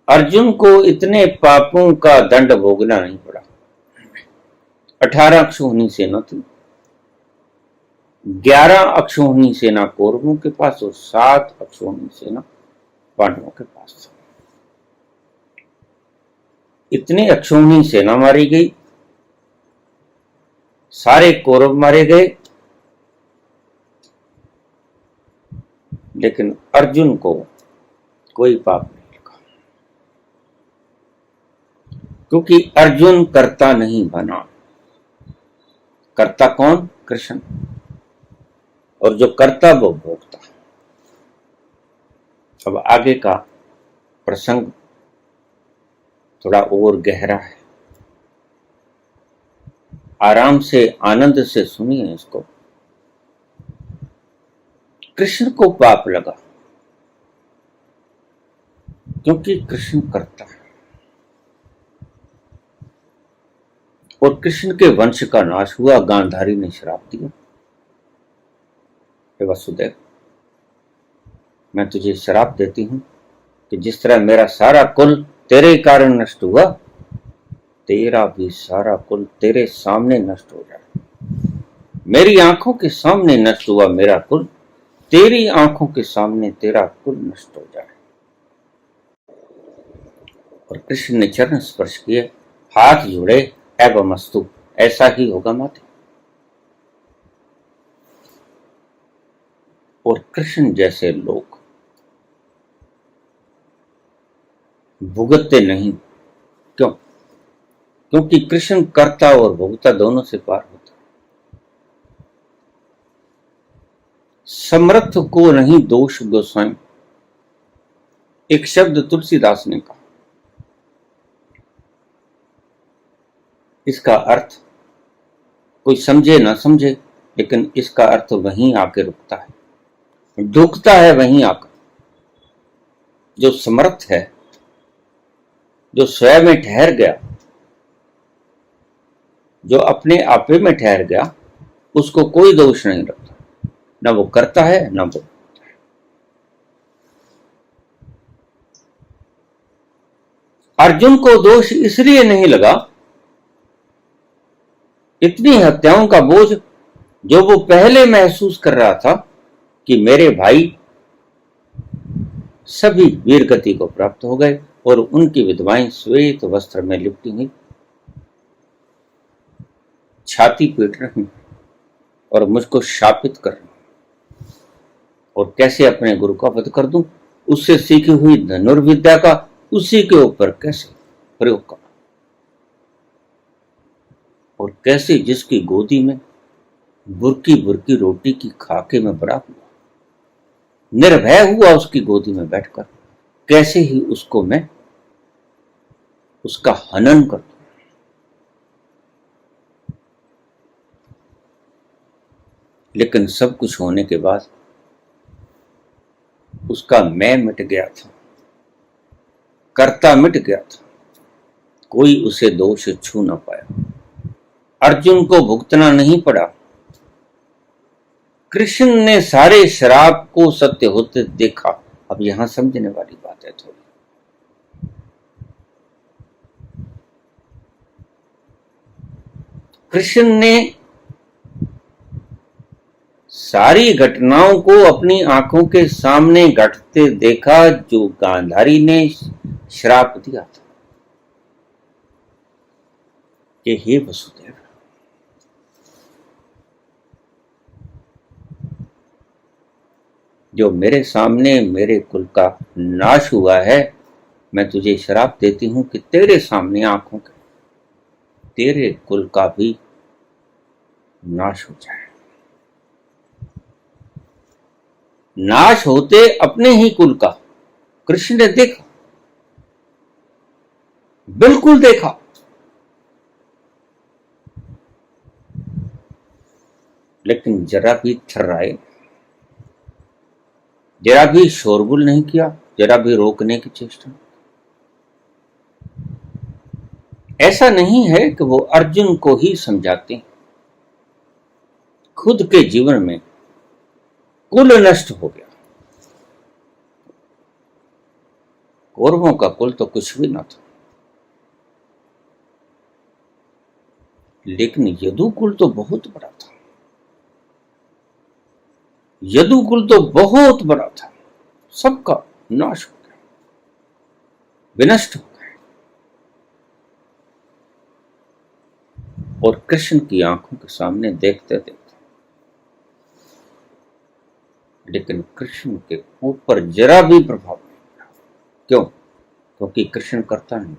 अर्जुन को इतने पापों का दंड भोगना नहीं पड़ा। 18 अक्षौहिणी सेना थी। 11 अक्षौहिणी सेना कौरवों के पास और 7 अक्षौहिणी सेना पांडवों के पास था। इतनी अक्षौहिणी सेना मारी गई, सारे कौरव मारे गए, लेकिन अर्जुन को कोई पाप नहीं लगा, क्योंकि अर्जुन कर्ता नहीं बना। कर्ता कौन? कृष्ण। और जो कर्ता वो भोगता। अब आगे का प्रसंग थोड़ा और गहरा है, आराम से आनंद से सुनिए इसको। कृष्ण को पाप लगा क्योंकि कृष्ण करता है, और कृष्ण के वंश का नाश हुआ। गांधारी ने श्राप दिया, हे वसुदेव, मैं तुझे श्राप देती हूं कि जिस तरह मेरा सारा कुल तेरे कारण नष्ट हुआ, तेरा भी सारा कुल तेरे सामने नष्ट हो जाए। मेरी आंखों के सामने नष्ट हुआ मेरा कुल, तेरी आंखों के सामने तेरा कुल नष्ट हो जाए। और कृष्ण ने चरण स्पर्श किए, हाथ जोड़े, एवमस्तु, ऐसा ही होगा माते। और कृष्ण जैसे लोग भुगतते नहीं। क्यों? क्योंकि कृष्ण कर्ता और भोक्ता दोनों से पार होता। समर्थ को नहीं दोष गोसाई, एक शब्द तुलसीदास ने कहा। इसका अर्थ कोई समझे ना समझे, लेकिन इसका अर्थ वहीं आके रुकता है, ढुकता है वहीं आकर। जो समर्थ है, जो स्वयं में ठहर गया, जो अपने आपे में ठहर गया, उसको कोई दोष नहीं लगता। ना वो करता है ना वो। अर्जुन को दोष इसलिए नहीं लगा, इतनी हत्याओं का बोझ जो वो पहले महसूस कर रहा था कि मेरे भाई सभी वीर गति को प्राप्त हो गए और उनकी विधवाएं श्वेत वस्त्र में लिपटी हुई छाती पीट रही और मुझको शापित कर रही, और कैसे अपने गुरु का वध कर दूं, उससे सीखी हुई धनुर्विद्या का उसी के ऊपर कैसे प्रयोग करना, और कैसे जिसकी गोदी में बुरकी बुरकी रोटी की खाके में बड़ा हुआ, निर्भय हुआ उसकी गोदी में बैठकर, कैसे ही उसको मैं उसका हनन कर दूं। लेकिन सब कुछ होने के बाद उसका मैं मिट गया था, कर्ता मिट गया था, कोई उसे दोष छू ना पाया। अर्जुन को भुगतना नहीं पड़ा। कृष्ण ने सारे श्राप को सत्य होते देखा। अब यहां समझने वाली बात है थोड़ी। कृष्ण ने सारी घटनाओं को अपनी आंखों के सामने घटते देखा, जो गांधारी ने श्राप दिया था कि हे वसुदेव, जो मेरे सामने मेरे कुल का नाश हुआ है, मैं तुझे श्राप देती हूं कि तेरे सामने आंखों के तेरे कुल का भी नाश हो जाए। नाश होते अपने ही कुल का कृष्ण ने देखा, बिल्कुल देखा। लेकिन जरा भी थर्राए, जरा भी शोरगुल नहीं किया, जरा भी रोकने की चेष्टा। ऐसा नहीं है कि वो अर्जुन को ही समझाते, खुद के जीवन में कुल नष्ट हो गया। कौरवों का कुल तो कुछ भी ना था। लेकिन यदुकुल तो बहुत बड़ा था, यदुकुल तो बहुत बड़ा था, सबका नाश हो गया, विनष्ट हो गया। और कृष्ण की आंखों के सामने देखते देखते, लेकिन कृष्ण के ऊपर जरा भी प्रभाव नहीं पड़ा। क्यों? क्योंकि कृष्ण करता नहीं।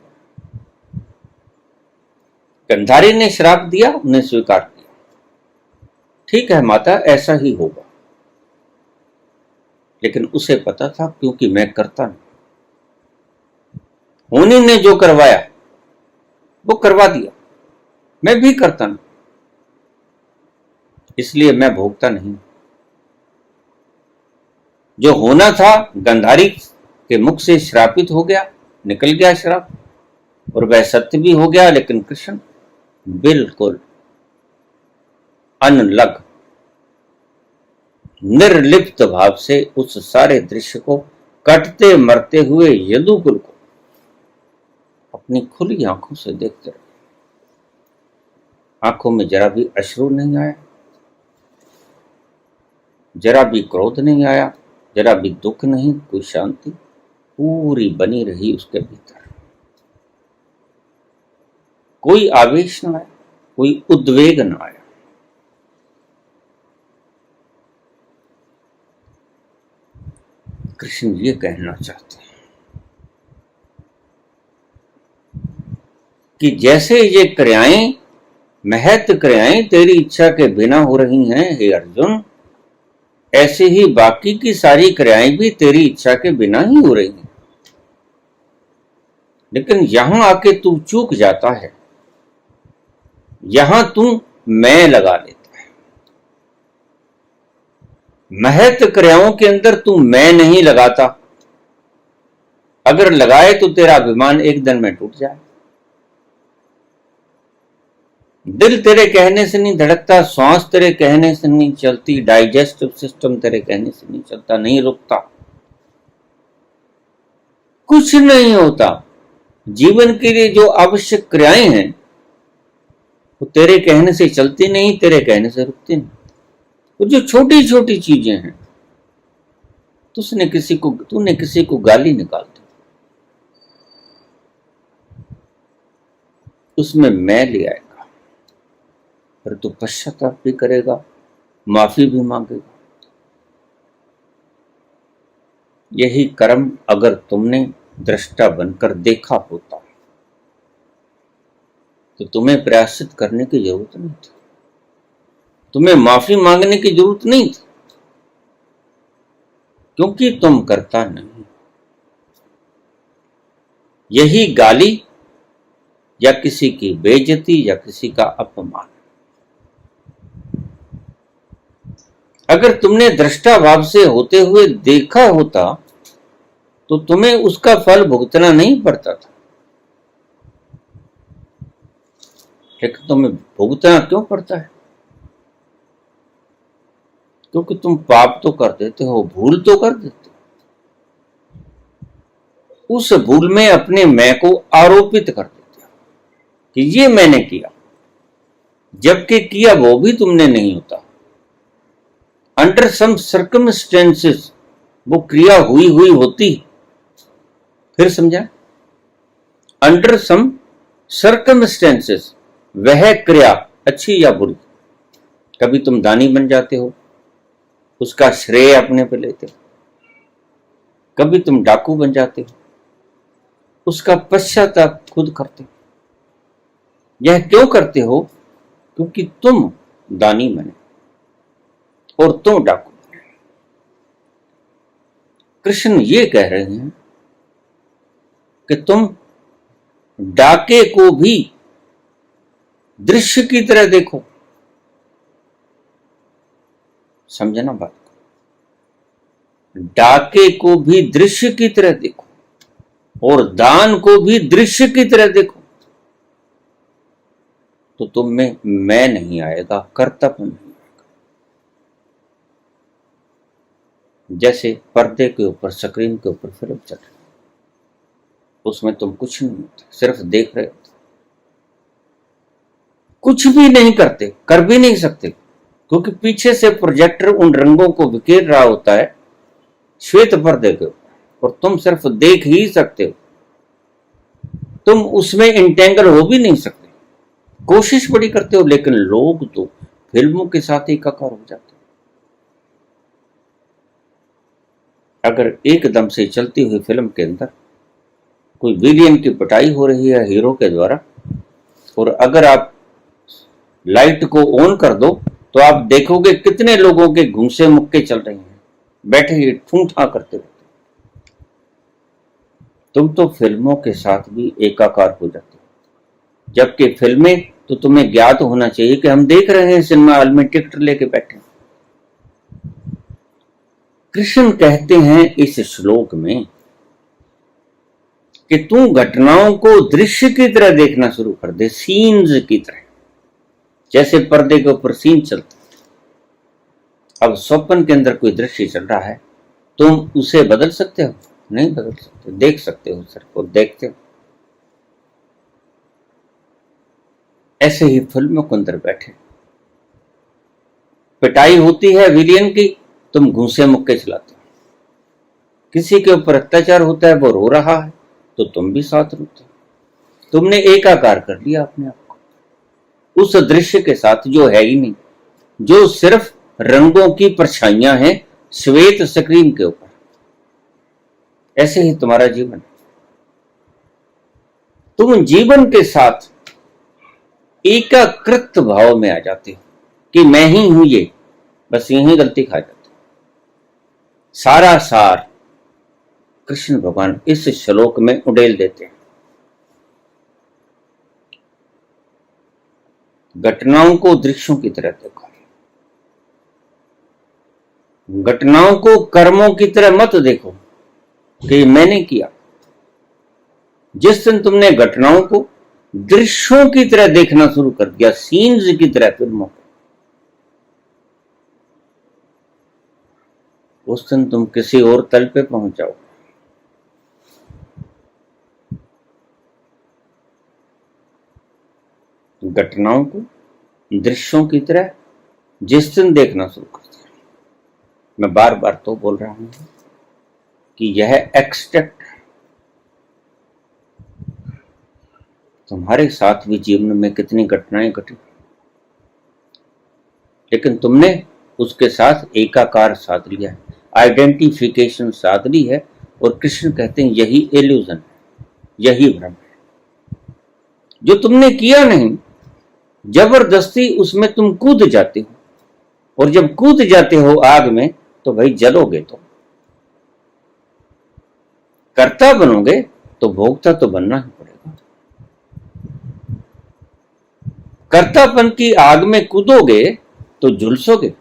गंधारी ने श्राप दिया, उन्हें स्वीकार किया, ठीक है माता ऐसा ही होगा, लेकिन उसे पता था क्योंकि मैं करता नहीं। उन्हीं ने जो करवाया वो करवा दिया, मैं भी करता नहीं, इसलिए मैं भोगता नहीं। जो होना था गंधारी के मुख से श्रापित हो गया, निकल गया श्राप, और वह सत्य भी हो गया। लेकिन कृष्ण बिल्कुल अनलग, निर्लिप्त भाव से उस सारे दृश्य को, कटते मरते हुए यदुकुल को अपनी खुली आंखों से देखते रहे। आंखों में जरा भी अश्रु नहीं आया, जरा भी क्रोध नहीं आया, जरा भी दुख नहीं, कोई शांति पूरी बनी रही उसके भीतर। कोई आवेश न आया, कोई उद्वेग न आया। कृष्ण ये कहना चाहते हैं कि जैसे ये क्रियाएं, महत क्रियाएं तेरी इच्छा के बिना हो रही हैं हे अर्जुन, ऐसे ही बाकी की सारी क्रियाएं भी तेरी इच्छा के बिना ही हो रही हैं। लेकिन यहां आके तू चूक जाता है, यहां तू मैं लगा लेता है। महत क्रियाओं के अंदर तू मैं नहीं लगाता, अगर लगाए तो तेरा अभिमान एक दिन में टूट जाए। दिल तेरे कहने से नहीं धड़कता, सांस तेरे कहने से नहीं चलती, डाइजेस्टिव सिस्टम तेरे कहने से नहीं चलता, नहीं रुकता, कुछ नहीं होता। जीवन के लिए जो आवश्यक क्रियाएं हैं वो तेरे कहने से चलती नहीं, तेरे कहने से रुकती नहीं। वो जो छोटी छोटी चीजें हैं, तूने किसी को गाली निकाल दी, उसमें मैं ले आएगा, पर तू पश्चाताप भी करेगा, माफी भी मांगेगा। यही कर्म अगर तुमने दृष्टा बनकर देखा होता तो तुम्हें प्रायश्चित करने की जरूरत नहीं थी, तुम्हें माफी मांगने की जरूरत नहीं थी, क्योंकि तुम करता नहीं। यही गाली या किसी की बेइज्जती या किसी का अपमान, अगर तुमने दृष्टा भाव से होते हुए देखा होता तो तुम्हें उसका फल भुगतना नहीं पड़ता था। लेकिन तुम्हें भुगतना क्यों पड़ता है? क्योंकि तुम पाप तो कर देते हो, भूल तो कर देते हो, उस भूल में अपने मैं को आरोपित कर देते हो कि ये मैंने किया, जबकि किया वो भी तुमने नहीं होता। अंडर सम सर्कमस्टेंसेस वो क्रिया हुई हुई होती। फिर समझा? अंडर सम सर्कमस्टेंसेस वह क्रिया अच्छी या बुरी, कभी तुम दानी बन जाते हो, उसका श्रेय अपने पे लेते हो, कभी तुम डाकू बन जाते हो, उसका पश्चाताप खुद करते हो। यह क्यों करते हो? क्योंकि तुम दानी बने और तुम डाकू बने। कृष्ण ये कह रहे हैं कि तुम डाके को भी दृश्य की तरह देखो। समझना बात को, डाके को भी दृश्य की तरह देखो और दान को भी दृश्य की तरह देखो, तो तुम में मैं नहीं आएगा, कर्तव्य नहीं आएगा। जैसे पर्दे के ऊपर, स्क्रीन के ऊपर फिल्म चल रही, उसमें तुम कुछ नहीं होते, सिर्फ देख रहे होते। कुछ भी नहीं करते, कर भी नहीं सकते, क्योंकि पीछे से प्रोजेक्टर उन रंगों को बिखेर रहा होता है श्वेत पर्दे के ऊपर, और तुम सिर्फ देख ही सकते हो, तुम उसमें इंटेंगल हो भी नहीं सकते। कोशिश बड़ी करते हो, लेकिन लोग तो फिल्मों के साथ एकाकार हो जाते हैं। अगर एकदम से चलती हुई फिल्म के अंदर कोई विलियन की पिटाई हो रही है हीरो के द्वारा, और अगर आप लाइट को ऑन कर दो तो आप देखोगे कितने लोगों के घूंसे मुक्के चल रहे हैं, बैठे ही ठूठा करते रहते। तुम तो फिल्मों के साथ भी एकाकार हो जाते हो, जबकि फिल्में तो तुम्हें ज्ञात होना चाहिए कि हम देख रहे हैं, सिनेमा हॉल में टिकट लेके बैठे। कृष्ण कहते हैं इस श्लोक में कि तू घटनाओं को दृश्य की तरह देखना शुरू कर दे, सीन्स की तरह, जैसे पर्दे के ऊपर सीन चलता। अब स्वप्न के अंदर कोई दृश्य चल रहा है, तुम उसे बदल सकते हो? नहीं बदल सकते, देख सकते हो, सिर्फ को देखते हो। ऐसे ही फिल्मों के अंदर बैठे पिटाई होती है विलियन की, तुम घूंसे मुक्के चलाते हो। किसी के ऊपर अत्याचार होता है, वो रो रहा है, तो तुम भी साथ रोते हो। तुमने एकाकार कर लिया अपने आप को उस दृश्य के साथ जो है ही नहीं, जो सिर्फ रंगों की परछाइयां हैं श्वेत स्क्रीन के ऊपर। ऐसे ही तुम्हारा जीवन, तुम जीवन के साथ एकाकृत भाव में आ जाते हो कि मैं ही हूं ये, बस यही गलती खा जाते। सारा सार कृष्ण भगवान इस श्लोक में उड़ेल देते हैं। घटनाओं को दृश्यों की तरह देखो, घटनाओं को कर्मों की तरह मत देखो कि मैंने किया। जिस दिन तुमने घटनाओं को दृश्यों की तरह देखना शुरू कर दिया, सीन्स की तरह फिल्मों को, उस दिन तुम किसी और तल पे पहुंच जाओ। घटनाओं को दृश्यों की तरह जिस दिन देखना शुरू कर दिया, मैं बार बार तो बोल रहा हूं कि यह एक्सट्रैक्ट है। तुम्हारे साथ भी जीवन में कितनी घटनाएं घटी, लेकिन तुमने उसके साथ एकाकार साध लिया है, आइडेंटिफिकेशन साध ली है। और कृष्ण कहते हैं यही इल्यूजन है, यही भ्रम है। जो तुमने किया नहीं, जबरदस्ती उसमें तुम कूद जाते हो, और जब कूद जाते हो आग में, तो भाई जलोगे। तो कर्ता बनोगे तो भोक्ता तो बनना ही पड़ेगा। कर्तापन की आग में कूदोगे तो झुलसोगे।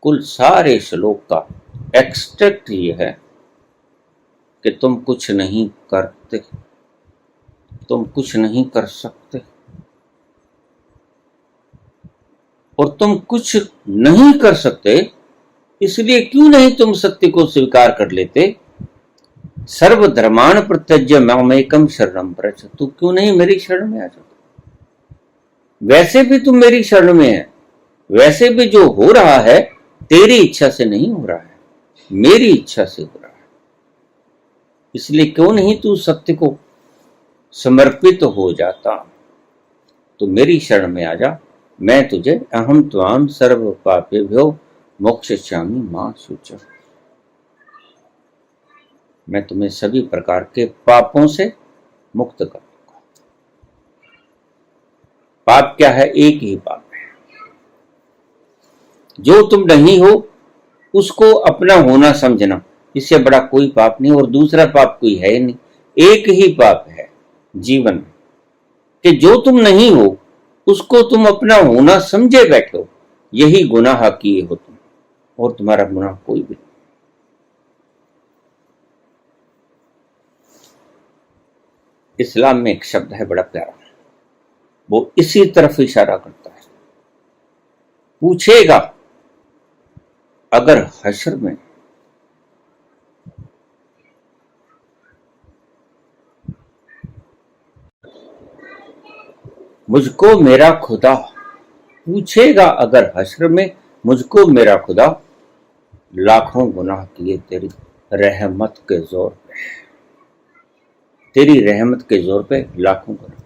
कुल सारे श्लोक का एक्सट्रैक्ट ये है कि तुम कुछ नहीं करते, तुम कुछ नहीं कर सकते, और तुम कुछ नहीं कर सकते, इसलिए क्यों नहीं तुम सत्य को स्वीकार कर लेते? सर्वधर्मान प्रत्यज्य मामेकम शरणम व्रज, तू क्यों नहीं मेरी शरण में आ जाता? वैसे भी तुम मेरी शरण में है, वैसे भी जो हो रहा है तेरी इच्छा से नहीं हो रहा है, मेरी इच्छा से हो रहा है। इसलिए क्यों नहीं तू सत्य को समर्पित हो जाता? तो मेरी शरण में आ जा, मैं तुझे अहम त्वाम सर्व पापेभ्यो मोक्षयिष्यामि मा शुचः, मैं तुम्हें सभी प्रकार के पापों से मुक्त कर दूंगा। पाप क्या है? एक ही पाप है, जो तुम नहीं हो उसको अपना होना समझना, इससे बड़ा कोई पाप नहीं, और दूसरा पाप कोई है नहीं। एक ही पाप है जीवन में, कि जो तुम नहीं हो उसको तुम अपना होना समझे बैठो, यही गुनाह किए हो तुम, और तुम्हारा गुनाह कोई भी नहीं। इस्लाम में एक शब्द है बड़ा प्यारा, वो इसी तरफ इशारा करता है। पूछेगा अगर हश्र में मुझको मेरा खुदा पूछेगा अगर हश्र में, मुझको मेरा खुदा लाखों गुनाह किए तेरी रहमत के जोर पे, तेरी रहमत के जोर पे लाखों गुनाह।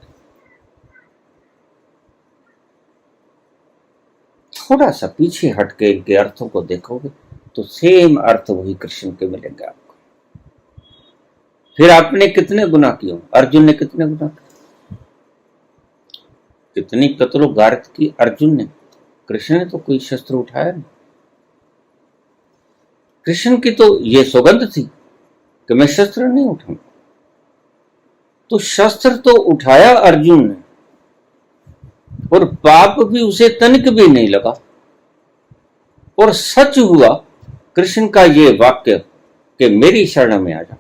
थोड़ा सा पीछे हट के इनके अर्थों को देखोगे तो सेम अर्थ वही कृष्ण के मिलेंगे आपको। फिर आपने कितने गुनाह किए? अर्जुन ने कितने गुनाह किए? कितनी कत्लो गारत की अर्जुन ने, कृष्ण ने तो कोई शस्त्र उठाया नहीं। कृष्ण की तो ये सौगंध थी कि मैं शस्त्र नहीं उठाऊंगा, तो शस्त्र तो उठाया अर्जुन ने और पाप भी उसे तनिक भी नहीं लगा। और सच हुआ कृष्ण का ये वाक्य कि मेरी शरण में आ जा,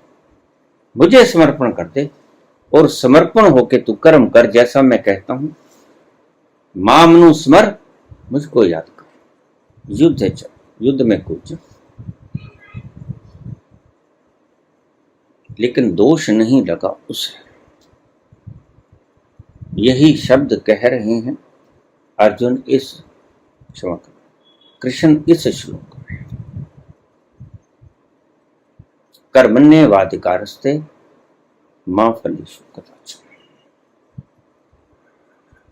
मुझे समर्पण कर दे और समर्पण होके तू कर्म कर जैसा मैं कहता हूं। मामनु स्मर, मुझको याद कर, युद्ध चल, युद्ध में कूद। लेकिन दोष नहीं लगा उसे। यही शब्द कह रहे हैं अर्जुन इस, क्षमा कर, कृष्ण इस श्लोक में। कर्मण्येवाधिकारस्ते मां फलेषु कदाचन,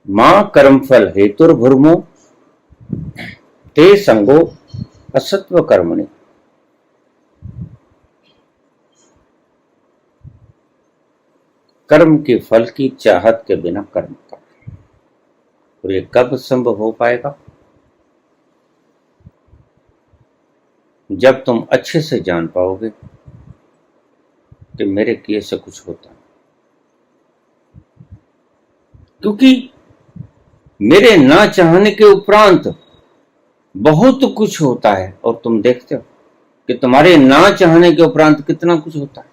मां कर्मफल हेतुर्भुर्मो ते संगो असत्व कर्मणि। कर्म के फल की चाहत के बिना कर्म कर, और ये कब संभव हो पाएगा? जब तुम अच्छे से जान पाओगे कि मेरे किए से कुछ होता है। क्योंकि मेरे ना चाहने के उपरांत बहुत कुछ होता है, और तुम देखते हो कि तुम्हारे ना चाहने के उपरांत कितना कुछ होता है।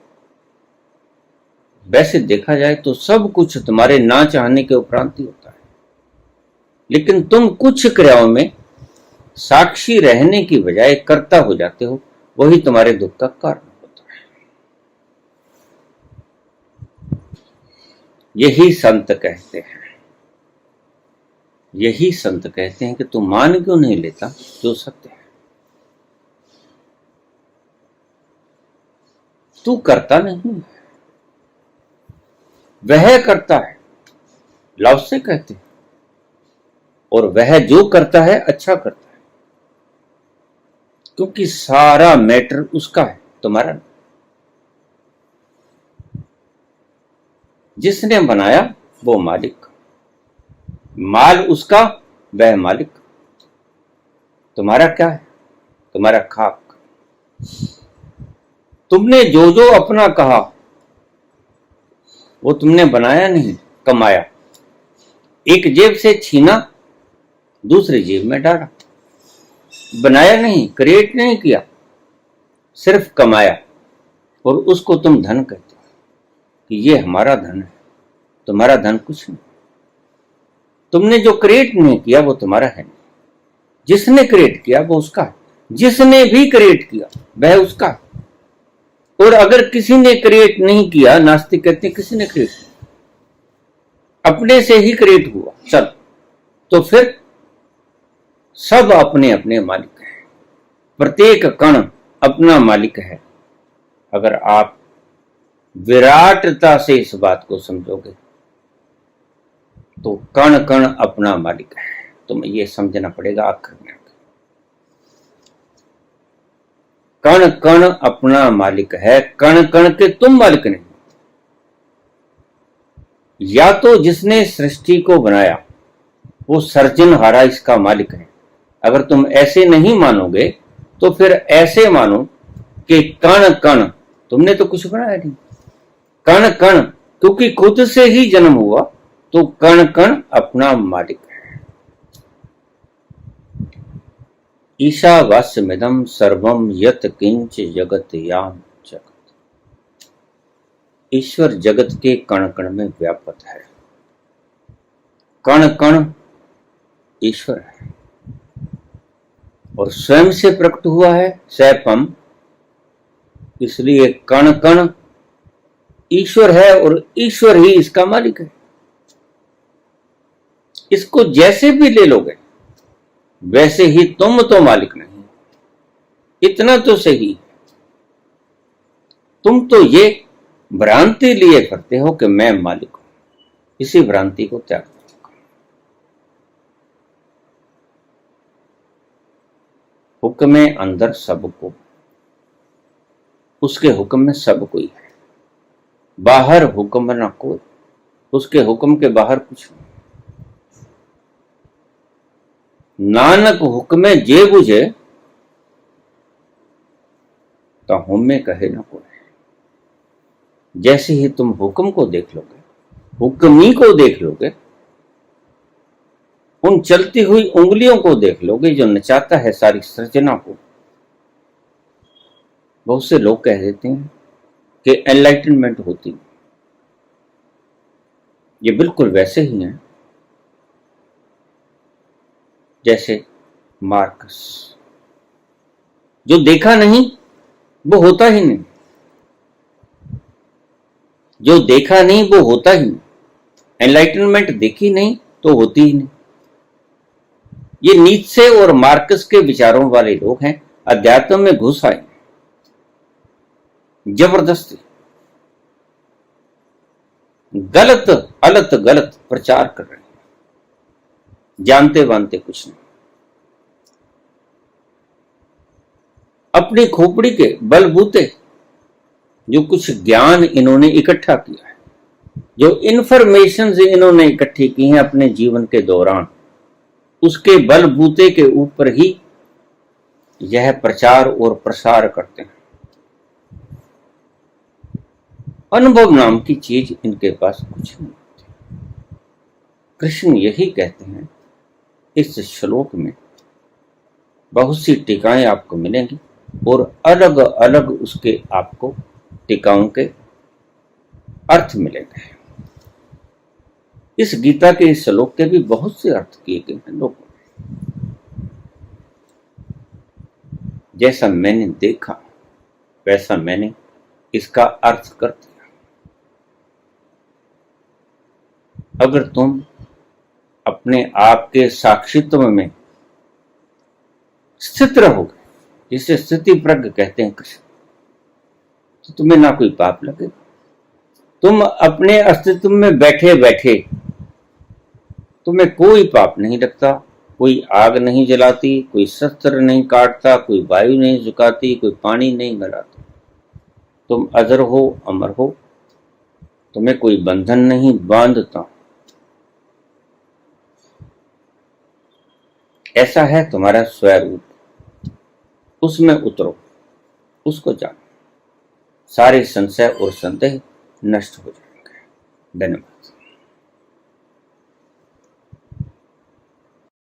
वैसे देखा जाए तो सब कुछ तुम्हारे ना चाहने के उपरांत ही होता है, लेकिन तुम कुछ क्रियाओं में साक्षी रहने की बजाय कर्ता हो जाते हो, वही तुम्हारे दुख का कारण होता है। यही संत कहते हैं, यही संत कहते हैं कि तू मान क्यों नहीं लेता जो सत्य है? तू करता नहीं है, वह करता है, लव से कहते हैं। और वह जो करता है अच्छा करता है, क्योंकि सारा मैटर उसका है, तुम्हारा नहीं। जिसने बनाया वो मालिक, माल उसका, वह मालिक। तुम्हारा क्या है? तुम्हारा खाक। तुमने जो जो अपना कहा वो तुमने बनाया नहीं, कमाया। एक जेब से छीना, दूसरी जेब में डाला। बनाया नहीं, क्रिएट नहीं किया, सिर्फ कमाया। और उसको तुम धन कहते हो कि ये हमारा धन है। तुम्हारा धन कुछ नहीं। तुमने जो क्रिएट नहीं किया वो तुम्हारा है नहीं। जिसने क्रिएट किया वो उसका है। जिसने भी क्रिएट किया वह उसका है। और अगर किसी ने क्रिएट नहीं किया, नास्तिक कहते हैं किसी ने क्रिएट किया, अपने से ही क्रिएट हुआ सब, तो फिर सब अपने अपने मालिक हैं। प्रत्येक कण अपना मालिक है। अगर आप विराटता से इस बात को समझोगे तो कण कण अपना मालिक है। तुम्हें यह समझना पड़ेगा आखिर में। कण कण अपना मालिक है, कण कण के तुम मालिक नहीं। या तो जिसने सृष्टि को बनाया वो सर्जनहारा इसका मालिक है। अगर तुम ऐसे नहीं मानोगे तो फिर ऐसे मानो कि कण कण, तुमने तो कुछ बनाया नहीं। कण कण, क्योंकि खुद से ही जन्म हुआ, तो कण कण अपना मालिक है। ईशावास्यमिदं सर्वं यत् किंच जगत याम जगत। ईश्वर जगत के कण कण में व्यापक है। कण कण ईश्वर है और स्वयं से प्रकट हुआ है सैपम, इसलिए कण कण ईश्वर है और ईश्वर ही इसका मालिक है। इसको जैसे भी ले लोगे वैसे ही तुम तो मालिक नहीं। इतना तो सही, तुम तो ये भ्रांति लिए करते हो कि मैं मालिक हूं। इसी भ्रांति को त्याग दो। हुक्म अंदर सबको, उसके हुक्म में सब कोई है। बाहर हुक्म ना कोई, उसके हुक्म के बाहर कुछ नहीं। नानक हुक्मे जे बुझे, तो हमें कहे ना कोई। जैसे ही तुम हुक्म को देख लोगे, हुक्मी को देख लोगे, उन चलती हुई उंगलियों को देख लोगे जो नचाता है सारी सृजना को। बहुत से लोग कह देते हैं कि एनलाइटनमेंट होती, ये बिल्कुल वैसे ही है जैसे मार्कस। जो देखा नहीं वो होता ही नहीं, जो देखा नहीं वो होता ही नहीं। एनलाइटनमेंट देखी नहीं तो होती ही नहीं। ये नीत्शे और मार्कस के विचारों वाले लोग हैं, अध्यात्म में घुस आए जबरदस्ती, गलत अलत गलत प्रचार कर रहे हैं, जानते मानते कुछ नहीं। अपनी खोपड़ी के बलबूते जो कुछ ज्ञान इन्होंने इकट्ठा किया है, जो इंफॉर्मेशन इन्होंने इकट्ठी की है अपने जीवन के दौरान, उसके बलबूते के ऊपर ही यह प्रचार और प्रसार करते हैं। अनुभव नाम की चीज इनके पास कुछ नहीं होती। कृष्ण यही कहते हैं इस श्लोक में। बहुत सी टीकाएं आपको मिलेंगी और अलग अलग उसके आपको टीकाओं के अर्थ मिलेंगे। इस गीता के इस श्लोक के भी बहुत से अर्थ किए गए हैं लोगों ने। जैसा मैंने देखा वैसा मैंने इसका अर्थ कर दिया। अगर तुम अपने आप के साक्षित्व में स्थित रहोगे, जिसे स्थिति प्रज्ञ कहते हैं कृष्ण, तो तुम्हें ना कोई पाप लगेगा। तुम अपने अस्तित्व में बैठे बैठे तुम्हें कोई पाप नहीं लगता, कोई आग नहीं जलाती, कोई शस्त्र नहीं काटता, कोई वायु नहीं झुकाती, कोई पानी नहीं मिलाता। तुम अजर हो, अमर हो, तुम्हें कोई बंधन नहीं बांधता। ऐसा है तुम्हारा स्वरूप, उसमें उतरो, उसको जानो। सारे संशय और संदेह नष्ट हो जाएंगे। धन्यवाद।